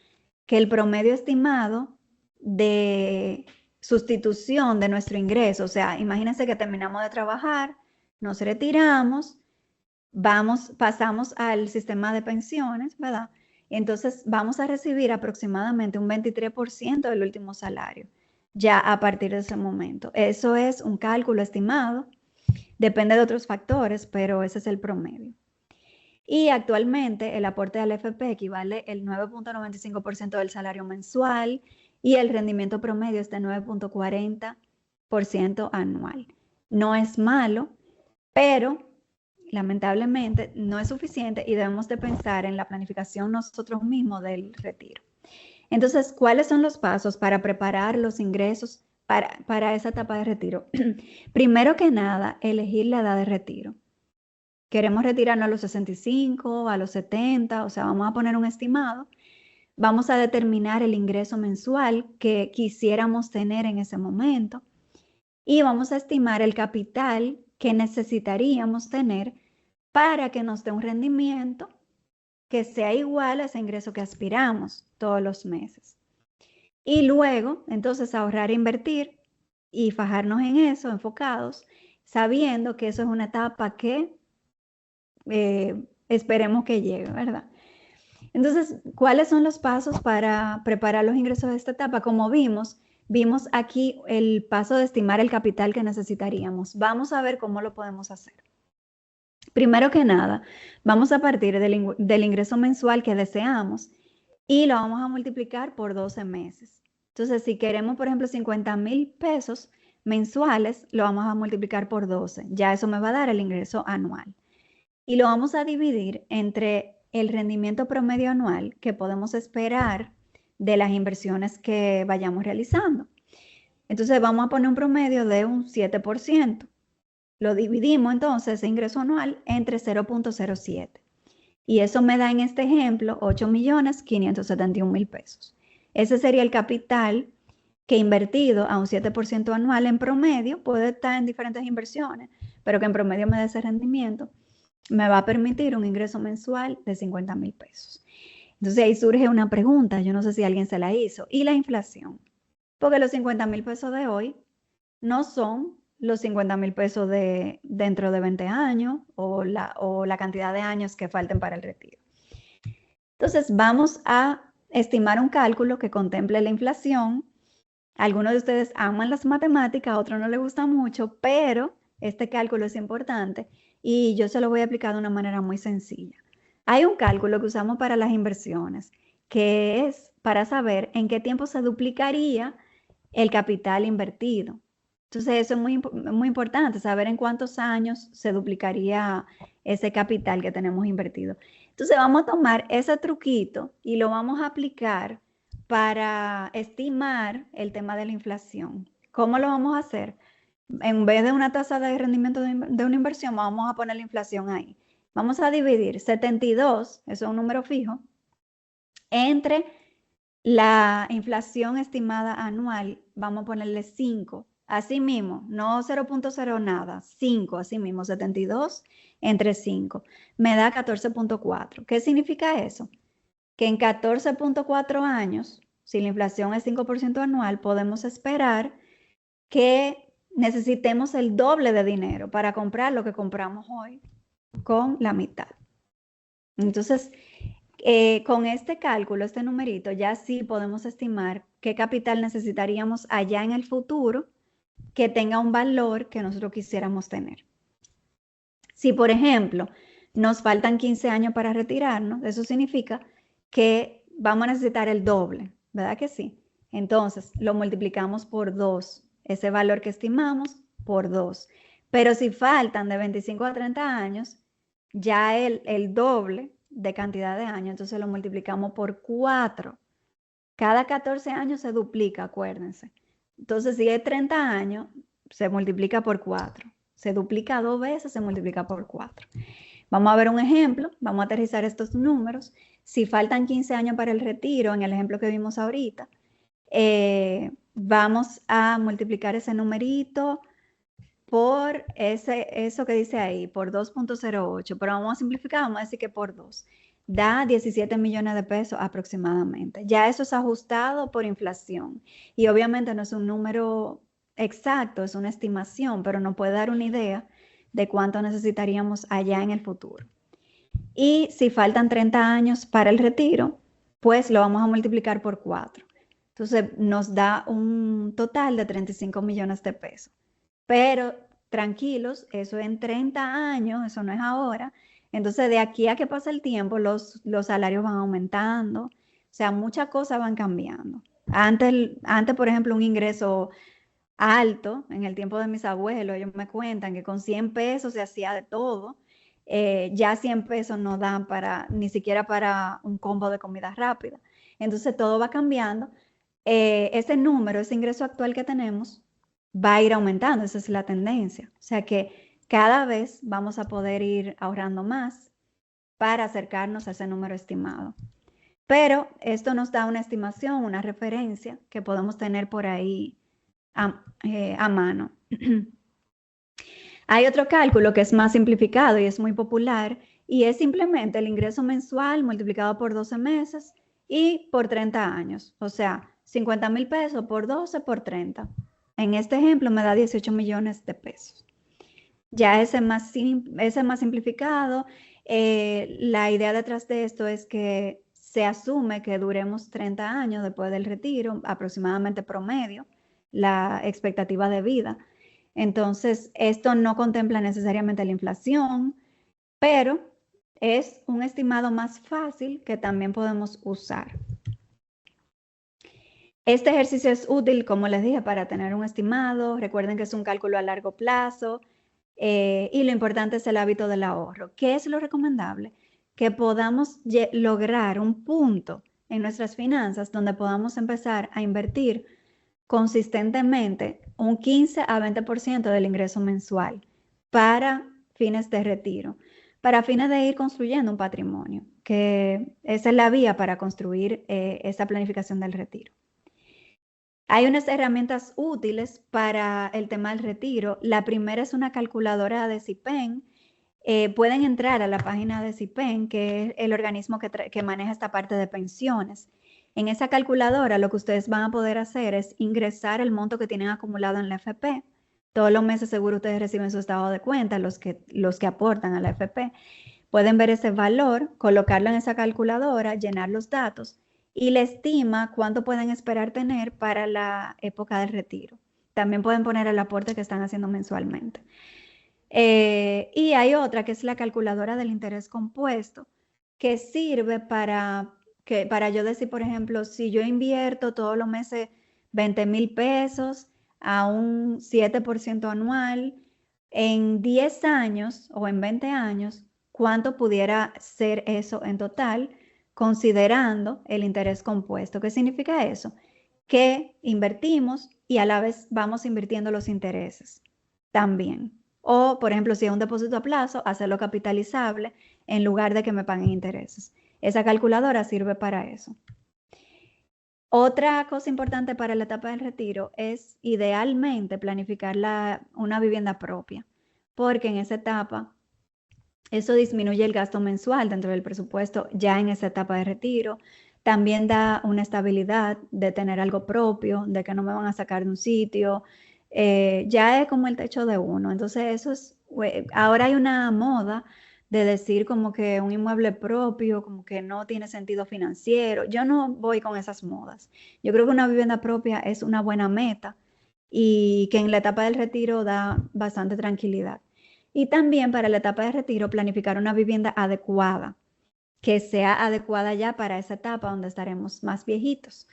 Que el promedio estimado de sustitución de nuestro ingreso, o sea, imagínense que terminamos de trabajar, nos retiramos, pasamos al sistema de pensiones, ¿verdad? Entonces vamos a recibir aproximadamente un 23% del último salario, ya a partir de ese momento. Eso es un cálculo estimado, depende de otros factores, pero ese es el promedio. Y actualmente el aporte al FP equivale el 9.95% del salario mensual y el rendimiento promedio es de 9.40% anual. No es malo, pero lamentablemente no es suficiente y debemos de pensar en la planificación nosotros mismos del retiro. Entonces, ¿cuáles son los pasos para preparar los ingresos para esa etapa de retiro? Primero que nada, elegir la edad de retiro. Queremos retirarnos a los 65, a los 70, o sea, vamos a poner un estimado. Vamos a determinar el ingreso mensual que quisiéramos tener en ese momento y vamos a estimar el capital que necesitaríamos tener para que nos dé un rendimiento que sea igual a ese ingreso que aspiramos todos los meses. Y luego, entonces, ahorrar e invertir y fajarnos en eso, enfocados, sabiendo que eso es una etapa que esperemos que llegue, ¿verdad? Entonces, ¿cuáles son los pasos para preparar los ingresos de esta etapa? Como vimos aquí el paso de estimar el capital que necesitaríamos. Vamos a ver cómo lo podemos hacer. Primero que nada, vamos a partir del ingreso mensual que deseamos y lo vamos a multiplicar por 12 meses. Entonces, si queremos, por ejemplo, 50,000 pesos mensuales, lo vamos a multiplicar por 12. Ya eso me va a dar el ingreso anual. Y lo vamos a dividir entre el rendimiento promedio anual que podemos esperar de las inversiones que vayamos realizando. Entonces, vamos a poner un promedio de un 7%. Lo dividimos entonces, ese ingreso anual, entre 0.07. Y eso me da en este ejemplo 8,571,000 pesos. Ese sería el capital que invertido a un 7% anual en promedio, puede estar en diferentes inversiones, pero que en promedio me dé ese rendimiento, me va a permitir un ingreso mensual de 50,000 pesos. Entonces ahí surge una pregunta, yo no sé si alguien se la hizo, ¿y la inflación? Porque los 50,000 pesos de hoy no son los 50,000 pesos de dentro de 20 años o la cantidad de años que falten para el retiro. Entonces vamos a estimar un cálculo que contemple la inflación. Algunos de ustedes aman las matemáticas, a otros no les gusta mucho, pero este cálculo es importante y yo se lo voy a aplicar de una manera muy sencilla. Hay un cálculo que usamos para las inversiones, que es para saber en qué tiempo se duplicaría el capital invertido. Entonces eso es muy importante, saber en cuántos años se duplicaría ese capital que tenemos invertido. Entonces vamos a tomar ese truquito y lo vamos a aplicar para estimar el tema de la inflación. ¿Cómo lo vamos a hacer? En vez de una tasa de rendimiento de una inversión, vamos a poner la inflación ahí. Vamos a dividir 72, eso es un número fijo, entre la inflación estimada anual, vamos a ponerle 5. Así mismo, no 0.0 nada, 5, así mismo, 72 entre 5, me da 14.4. ¿Qué significa eso? Que en 14.4 años, si la inflación es 5% anual, podemos esperar que necesitemos el doble de dinero para comprar lo que compramos hoy con la mitad. Entonces, con este cálculo, este numerito, ya sí podemos estimar qué capital necesitaríamos allá en el futuro que tenga un valor que nosotros quisiéramos tener. Si, por ejemplo, nos faltan 15 años para retirarnos, eso significa que vamos a necesitar el doble, ¿verdad que sí? Entonces, lo multiplicamos por 2, ese valor que estimamos por 2. Pero si faltan de 25 a 30 años, ya el doble de cantidad de años, entonces lo multiplicamos por 4. Cada 14 años se duplica, acuérdense. Entonces, si es 30 años, se multiplica por 4. Se duplica 2 veces, se multiplica por 4. Vamos a ver un ejemplo, vamos a aterrizar estos números. Si faltan 15 años para el retiro, en el ejemplo que vimos ahorita, vamos a multiplicar ese numerito por eso que dice ahí, por 2.08, pero vamos a simplificar, vamos a decir que por 2, da 17 millones de pesos aproximadamente. Ya eso es ajustado por inflación y obviamente no es un número exacto, es una estimación, pero nos puede dar una idea de cuánto necesitaríamos allá en el futuro. Y si faltan 30 años para el retiro, pues lo vamos a multiplicar por 4. Entonces nos da un total de 35 millones de pesos. Pero tranquilos, eso en 30 años, eso no es ahora. Entonces de aquí a que pasa el tiempo, los salarios van aumentando. O sea, muchas cosas van cambiando. Antes, por ejemplo, un ingreso alto, en el tiempo de mis abuelos, ellos me cuentan que con 100 pesos se hacía de todo. Ya 100 pesos no dan ni siquiera para un combo de comida rápida. Entonces todo va cambiando. Ese número, ese ingreso actual que tenemos, va a ir aumentando, esa es la tendencia. O sea que cada vez vamos a poder ir ahorrando más para acercarnos a ese número estimado. Pero esto nos da una estimación, una referencia que podemos tener por ahí a mano. Hay otro cálculo que es más simplificado y es muy popular y es simplemente el ingreso mensual multiplicado por 12 meses y por 30 años. O sea, 50 mil pesos por 12 por 30. En este ejemplo me da 18 millones de pesos. Ya ese más simplificado, la idea detrás de esto es que se asume que duremos 30 años después del retiro, aproximadamente promedio, la expectativa de vida. Entonces, esto no contempla necesariamente la inflación, pero es un estimado más fácil que también podemos usar. Este ejercicio es útil, como les dije, para tener un estimado. Recuerden que es un cálculo a largo plazo y lo importante es el hábito del ahorro. ¿Qué es lo recomendable? Que podamos lograr un punto en nuestras finanzas donde podamos empezar a invertir consistentemente un 15 a 20% del ingreso mensual para fines de retiro, para fines de ir construyendo un patrimonio, que esa es la vía para construir esa planificación del retiro. Hay unas herramientas útiles para el tema del retiro. La primera es una calculadora de CIPEN. Pueden entrar a la página de CIPEN, que es el organismo que maneja esta parte de pensiones. En esa calculadora lo que ustedes van a poder hacer es ingresar el monto que tienen acumulado en la AFP. Todos los meses seguro ustedes reciben su estado de cuenta, los que aportan a la AFP. Pueden ver ese valor, colocarlo en esa calculadora, llenar los datos y le estima cuánto pueden esperar tener para la época del retiro. También pueden poner el aporte que están haciendo mensualmente. Y hay otra que es la calculadora del interés compuesto, que sirve para yo decir, por ejemplo, si yo invierto todos los meses 20 mil pesos a un 7% anual, en 10 años o en 20 años, ¿cuánto pudiera ser eso en total, considerando el interés compuesto? ¿Qué significa eso? Que invertimos y a la vez vamos invirtiendo los intereses también. O, por ejemplo, si es un depósito a plazo, hacerlo capitalizable en lugar de que me paguen intereses. Esa calculadora sirve para eso. Otra cosa importante para la etapa del retiro es idealmente planificar una vivienda propia, porque en esa etapa eso disminuye el gasto mensual dentro del presupuesto ya en esa etapa de retiro. También da una estabilidad de tener algo propio, de que no me van a sacar de un sitio. Ya es como el techo de uno. Entonces eso es, ahora hay una moda de decir como que un inmueble propio, como que no tiene sentido financiero. Yo no voy con esas modas. Yo creo que una vivienda propia es una buena meta y que en la etapa del retiro da bastante tranquilidad. Y también para la etapa de retiro planificar una vivienda adecuada, que sea adecuada ya para esa etapa donde estaremos más viejitos.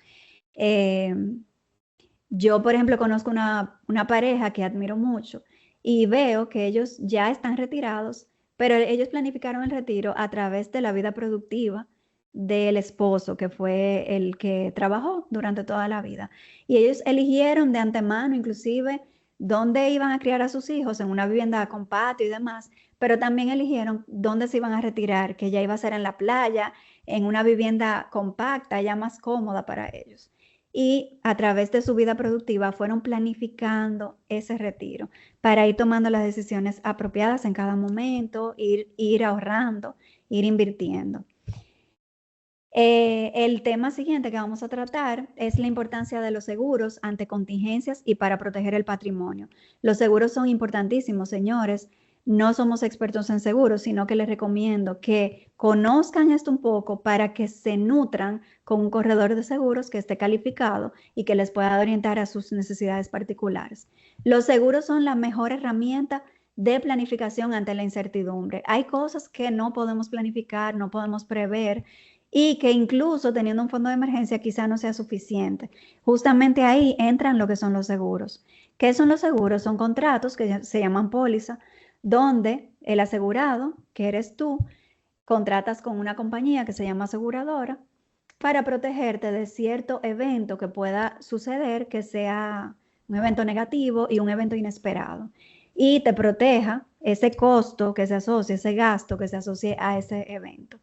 Yo, por ejemplo, conozco una pareja que admiro mucho y veo que ellos ya están retirados, pero ellos planificaron el retiro a través de la vida productiva del esposo, que fue el que trabajó durante toda la vida. Y ellos eligieron de antemano, inclusive, dónde iban a criar a sus hijos, en una vivienda con patio y demás, pero también eligieron dónde se iban a retirar, que ya iba a ser en la playa, en una vivienda compacta, ya más cómoda para ellos. y a través de su vida productiva fueron planificando ese retiro para ir tomando las decisiones apropiadas en cada momento, ir ahorrando, ir invirtiendo. El tema siguiente que vamos a tratar es la importancia de los seguros ante contingencias y para proteger el patrimonio. Los seguros son importantísimos, señores. No somos expertos en seguros, sino que les recomiendo que conozcan esto un poco para que se nutran con un corredor de seguros que esté calificado y que les pueda orientar a sus necesidades particulares. Los seguros son la mejor herramienta de planificación ante la incertidumbre. Hay cosas que no podemos planificar, no podemos prever, y que incluso teniendo un fondo de emergencia quizá no sea suficiente. Justamente ahí entran lo que son los seguros. ¿Qué son los seguros? Son contratos que se llaman póliza, donde el asegurado, que eres tú, contratas con una compañía que se llama aseguradora para protegerte de cierto evento que pueda suceder, que sea un evento negativo y un evento inesperado, y te proteja ese costo que se asocie, ese gasto que se asocie a ese evento,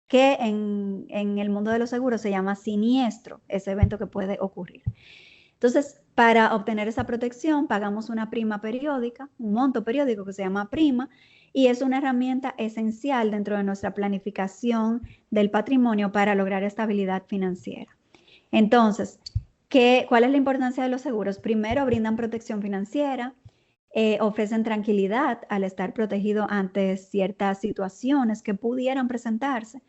que en el mundo de los seguros se llama siniestro, ese evento que puede ocurrir. Entonces, para obtener esa protección, pagamos una prima periódica, un monto periódico que se llama prima, y es una herramienta esencial dentro de nuestra planificación del patrimonio para lograr estabilidad financiera. Entonces, ¿cuál es la importancia de los seguros? Primero, brindan protección financiera, ofrecen tranquilidad al estar protegido ante ciertas situaciones que pudieran presentarse,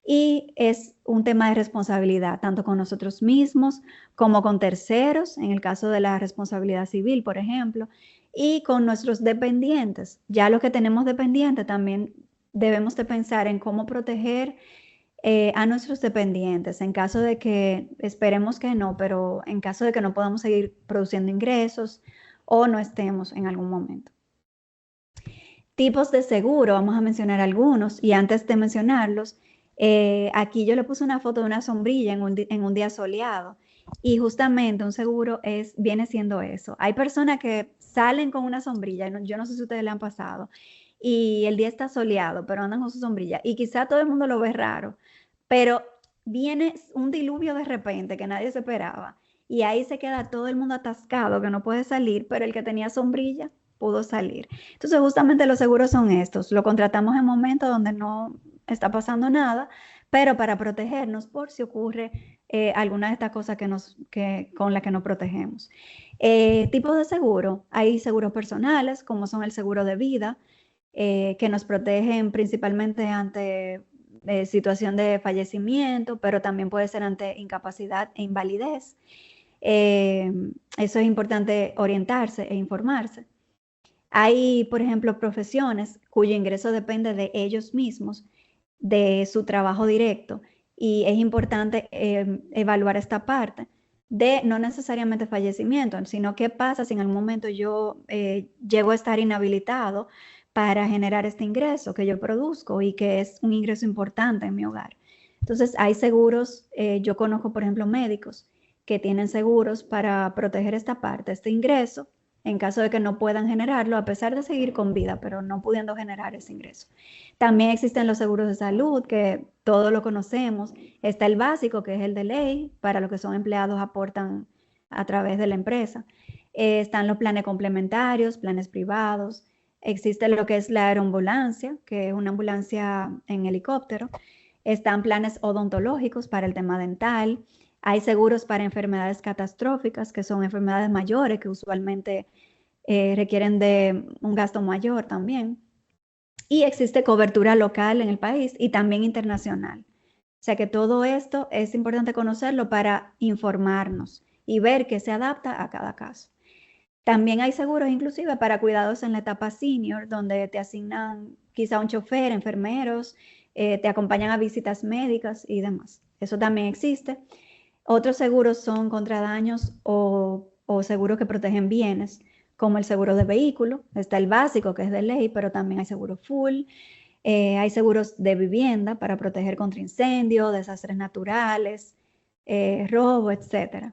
y es un tema de responsabilidad, tanto con nosotros mismos como con terceros, en el caso de la responsabilidad civil, por ejemplo, y con nuestros dependientes. Ya los que tenemos dependientes también debemos de pensar en cómo proteger a nuestros dependientes en caso de que, esperemos que no, pero en caso de que no podamos seguir produciendo ingresos o no estemos en algún momento. Tipos de seguro, vamos a mencionar algunos, y antes de mencionarlos, aquí yo le puse una foto de una sombrilla en un día soleado, y justamente un seguro viene siendo eso. Hay personas que salen con una sombrilla, yo no sé si a ustedes le han pasado, y el día está soleado, pero andan con su sombrilla, y quizá todo el mundo lo ve raro, pero viene un diluvio de repente que nadie se esperaba, y ahí se queda todo el mundo atascado que no puede salir, pero el que tenía sombrilla pudo salir. Entonces, justamente los seguros son estos. Lo contratamos en momentos donde no está pasando nada, pero para protegernos por si ocurre alguna de estas cosas con las que nos protegemos. Tipos de seguro. Hay seguros personales, como son el seguro de vida, que nos protegen principalmente ante situación de fallecimiento, pero también puede ser ante incapacidad e invalidez. Eso es importante orientarse e informarse. Hay, por ejemplo, profesiones cuyo ingreso depende de ellos mismos, de su trabajo directo, y es importante evaluar esta parte de no necesariamente fallecimiento, sino qué pasa si en algún momento yo llego a estar inhabilitado para generar este ingreso que yo produzco y que es un ingreso importante en mi hogar. Entonces, hay seguros, yo conozco, por ejemplo, médicos que tienen seguros para proteger esta parte, este ingreso, en caso de que no puedan generarlo, a pesar de seguir con vida, pero no pudiendo generar ese ingreso. También existen los seguros de salud, que todos lo conocemos. Está el básico, que es el de ley, para los que son empleados aportan a través de la empresa. Están los planes complementarios, planes privados. Existe lo que es la aeroambulancia, que es una ambulancia en helicóptero. Están planes odontológicos para el tema dental. Hay seguros para enfermedades catastróficas, que son enfermedades mayores que usualmente requieren de un gasto mayor también. Y existe cobertura local en el país y también internacional. O sea que todo esto es importante conocerlo para informarnos y ver qué se adapta a cada caso. También hay seguros inclusive para cuidados en la etapa senior, donde te asignan quizá un chofer, enfermeros, te acompañan a visitas médicas y demás. Eso también existe. Otros seguros son contra daños o seguros que protegen bienes, como el seguro de vehículo. Está el básico, que es de ley, pero también hay seguro full. Hay seguros de vivienda para proteger contra incendio, desastres naturales, robo, etc.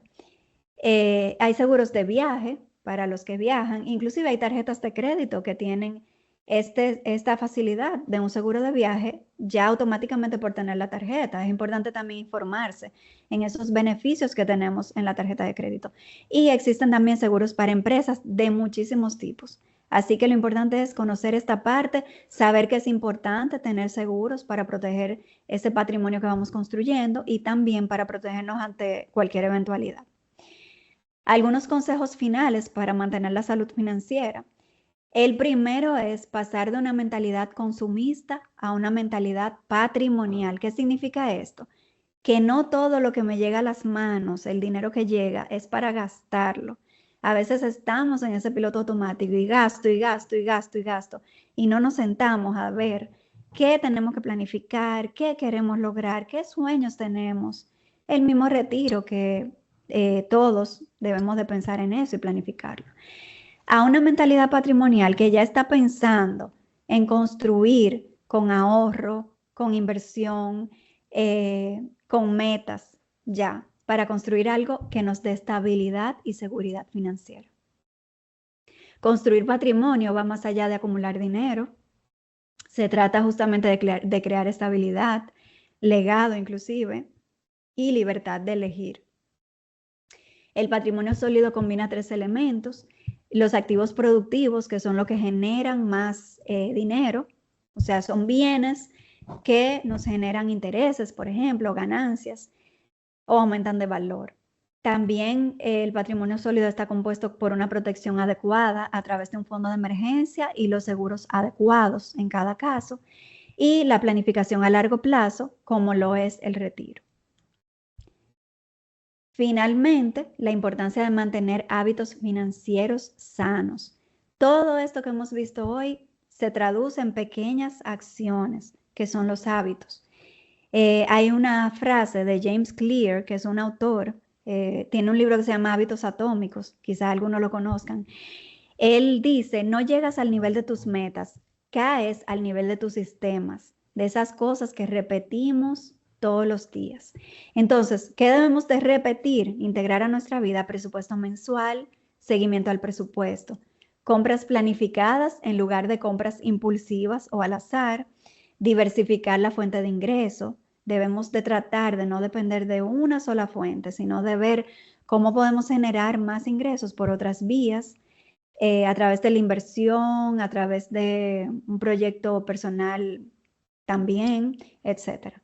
Hay seguros de viaje para los que viajan. Inclusive hay tarjetas de crédito que tienen esta facilidad de un seguro de viaje ya automáticamente por tener la tarjeta. Es importante también informarse en esos beneficios que tenemos en la tarjeta de crédito. Y existen también seguros para empresas de muchísimos tipos. Así que lo importante es conocer esta parte, saber que es importante tener seguros para proteger ese patrimonio que vamos construyendo y también para protegernos ante cualquier eventualidad. Algunos consejos finales para mantener la salud financiera. El primero es pasar de una mentalidad consumista a una mentalidad patrimonial. ¿Qué significa esto? Que no todo lo que me llega a las manos, el dinero que llega, es para gastarlo. A veces estamos en ese piloto automático y gasto y gasto y gasto y gasto y no nos sentamos a ver qué tenemos que planificar, qué queremos lograr, qué sueños tenemos. El mismo retiro que todos debemos de pensar en eso y planificarlo. A una mentalidad patrimonial que ya está pensando en construir con ahorro, con inversión, con metas ya, para construir algo que nos dé estabilidad y seguridad financiera. Construir patrimonio va más allá de acumular dinero. Se trata justamente de crear estabilidad, legado inclusive, y libertad de elegir. El patrimonio sólido combina tres elementos: los activos productivos, que son lo que generan más dinero, o sea, son bienes que nos generan intereses, por ejemplo, ganancias, o aumentan de valor. También el patrimonio sólido está compuesto por una protección adecuada a través de un fondo de emergencia y los seguros adecuados en cada caso, y la planificación a largo plazo, como lo es el retiro. Finalmente, la importancia de mantener hábitos financieros sanos. Todo esto que hemos visto hoy se traduce en pequeñas acciones, que son los hábitos. Hay una frase de James Clear, que es un autor, tiene un libro que se llama Hábitos Atómicos, quizás algunos lo conozcan. Él dice: no llegas al nivel de tus metas, caes al nivel de tus sistemas, de esas cosas que repetimos todos los días. Entonces, ¿qué debemos de repetir? Integrar a nuestra vida presupuesto mensual, seguimiento al presupuesto, compras planificadas en lugar de compras impulsivas o al azar, diversificar la fuente de ingreso. Debemos de tratar de no depender de una sola fuente, sino de ver cómo podemos generar más ingresos por otras vías, a través de la inversión, a través de un proyecto personal también, etcétera.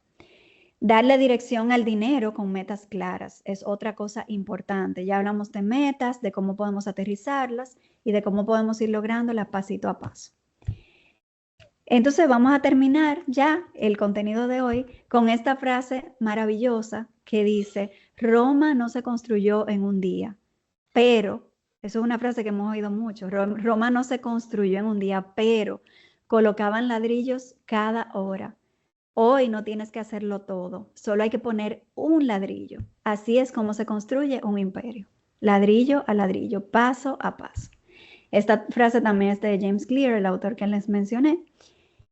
Darle dirección al dinero con metas claras es otra cosa importante. Ya hablamos de metas, de cómo podemos aterrizarlas y de cómo podemos ir lográndolas pasito a paso. Entonces vamos a terminar ya el contenido de hoy con esta frase maravillosa que dice: Roma no se construyó en un día, pero, eso es una frase que hemos oído mucho, Roma no se construyó en un día, pero colocaban ladrillos cada hora. Hoy no tienes que hacerlo todo, solo hay que poner un ladrillo. Así es como se construye un imperio, ladrillo a ladrillo, paso a paso. Esta frase también es de James Clear, el autor que les mencioné.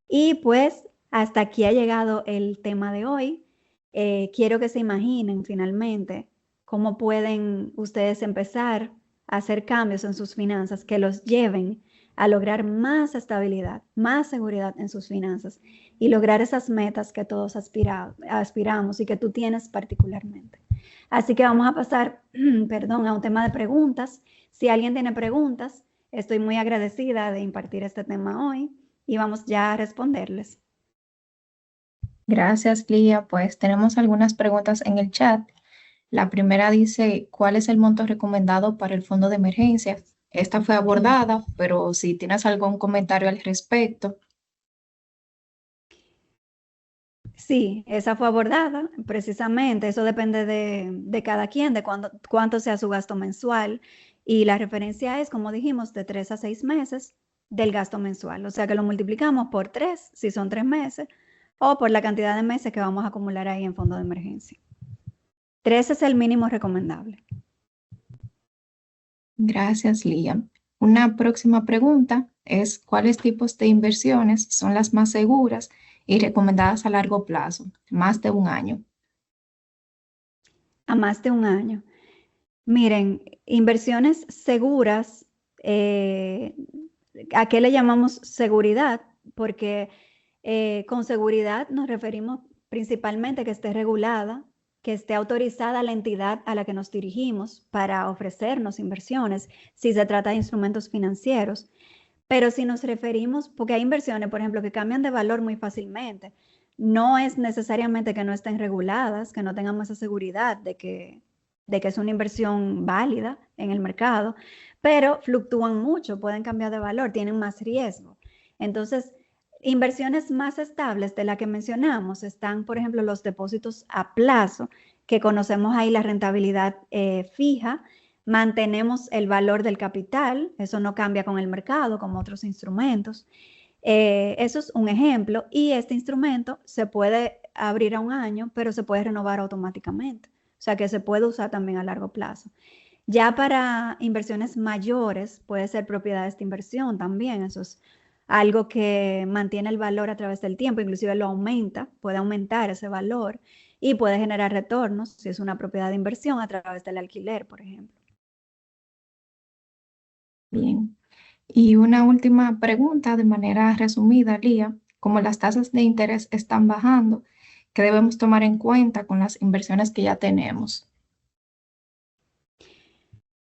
Y pues hasta aquí ha llegado el tema de hoy. Quiero que se imaginen finalmente cómo pueden ustedes empezar a hacer cambios en sus finanzas que los lleven a lograr más estabilidad, más seguridad en sus finanzas y lograr esas metas que todos aspiramos y que tú tienes particularmente. Así que vamos a pasar, a un tema de preguntas. Si alguien tiene preguntas, estoy muy agradecida de impartir este tema hoy y vamos ya a responderles. Gracias, Lía. Pues tenemos algunas preguntas en el chat. La primera dice: ¿cuál es el monto recomendado para el fondo de emergencia? Esta fue abordada, pero si tienes algún comentario al respecto. Sí, esa fue abordada, precisamente. Eso depende de cada quien, de cuánto sea su gasto mensual. Y la referencia es, como dijimos, de 3 a 6 meses del gasto mensual. O sea que lo multiplicamos por 3, si son 3 meses, o por la cantidad de meses que vamos a acumular ahí en fondo de emergencia. 3 es el mínimo recomendable. Gracias, Lía. Una próxima pregunta es: ¿cuáles tipos de inversiones son las más seguras y recomendadas a largo plazo, más de un año? A más de un año. Miren, inversiones seguras, ¿A qué le llamamos seguridad? Porque con seguridad nos referimos principalmente que esté regulada, que esté autorizada la entidad a la que nos dirigimos para ofrecernos inversiones, si se trata de instrumentos financieros. Pero si nos referimos, porque hay inversiones, por ejemplo, que cambian de valor muy fácilmente, no es necesariamente que no estén reguladas, que no tengamos esa seguridad de que es una inversión válida en el mercado, pero fluctúan mucho, pueden cambiar de valor, tienen más riesgo. Entonces, inversiones más estables de las que mencionamos están, por ejemplo, los depósitos a plazo, que conocemos ahí la rentabilidad fija, mantenemos el valor del capital, eso no cambia con el mercado como otros instrumentos. Eso es un ejemplo, y este instrumento se puede abrir a un año, pero se puede renovar automáticamente, o sea que se puede usar también a largo plazo. Ya para inversiones mayores puede ser propiedades de inversión también, eso es algo que mantiene el valor a través del tiempo, inclusive lo aumenta, puede aumentar ese valor y puede generar retornos si es una propiedad de inversión a través del alquiler, por ejemplo. Bien. Y una última pregunta de manera resumida, Lía. Como las tasas de interés están bajando, ¿qué debemos tomar en cuenta con las inversiones que ya tenemos?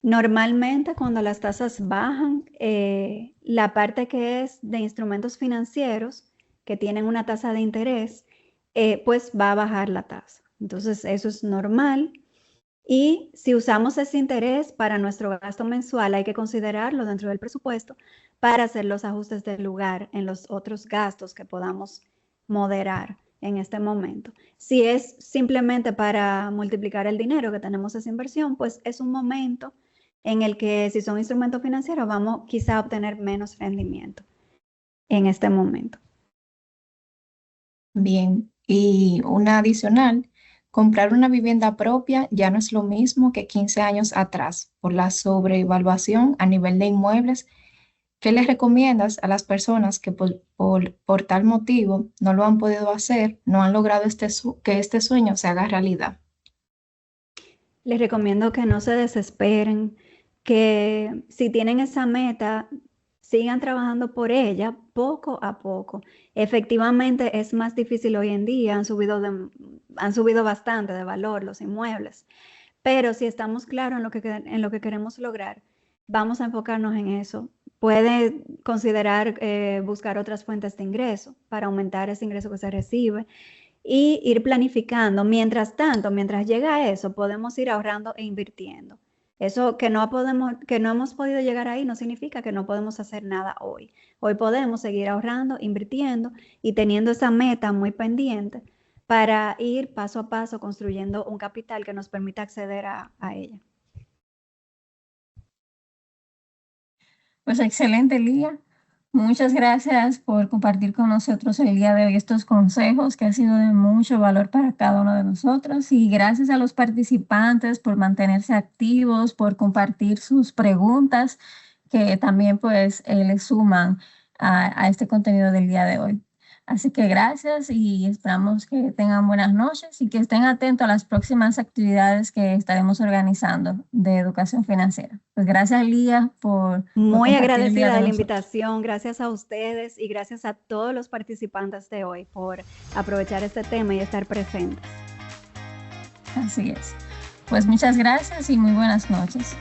Normalmente cuando las tasas bajan, la parte que es de instrumentos financieros que tienen una tasa de interés, pues va a bajar la tasa. Entonces eso es normal. Y si usamos ese interés para nuestro gasto mensual, hay que considerarlo dentro del presupuesto para hacer los ajustes del lugar en los otros gastos que podamos moderar en este momento. Si es simplemente para multiplicar el dinero que tenemos esa inversión, pues es un momento en el que, si son instrumentos financieros, vamos quizá a obtener menos rendimiento en este momento. Bien. Y una adicional, comprar una vivienda propia ya no es lo mismo que 15 años atrás por la sobrevaluación a nivel de inmuebles. ¿Qué les recomiendas a las personas que por tal motivo no lo han podido hacer, no han logrado que este sueño se haga realidad? Les recomiendo que no se desesperen, que si tienen esa meta, sigan trabajando por ella poco a poco. Efectivamente es más difícil hoy en día, han subido bastante de valor los inmuebles, pero si estamos claros en lo que queremos lograr, vamos a enfocarnos en eso. Puede considerar buscar otras fuentes de ingreso para aumentar ese ingreso que se recibe y ir planificando. Mientras tanto, mientras llega a eso, podemos ir ahorrando e invirtiendo. Eso que no hemos podido llegar ahí no significa que no podemos hacer nada hoy. Hoy podemos seguir ahorrando, invirtiendo y teniendo esa meta muy pendiente para ir paso a paso construyendo un capital que nos permita acceder a ella. Pues excelente, Lía. Muchas gracias por compartir con nosotros el día de hoy estos consejos que ha sido de mucho valor para cada uno de nosotros, y gracias a los participantes por mantenerse activos, por compartir sus preguntas que también pues le suman a este contenido del día de hoy. Así que gracias y esperamos que tengan buenas noches y que estén atentos a las próximas actividades que estaremos organizando de educación financiera. Pues gracias, Lía, por Muy agradecida de la nosotros. invitación. Gracias a ustedes y gracias a todos los participantes de hoy por aprovechar este tema y estar presentes. Así es. Pues muchas gracias y muy buenas noches.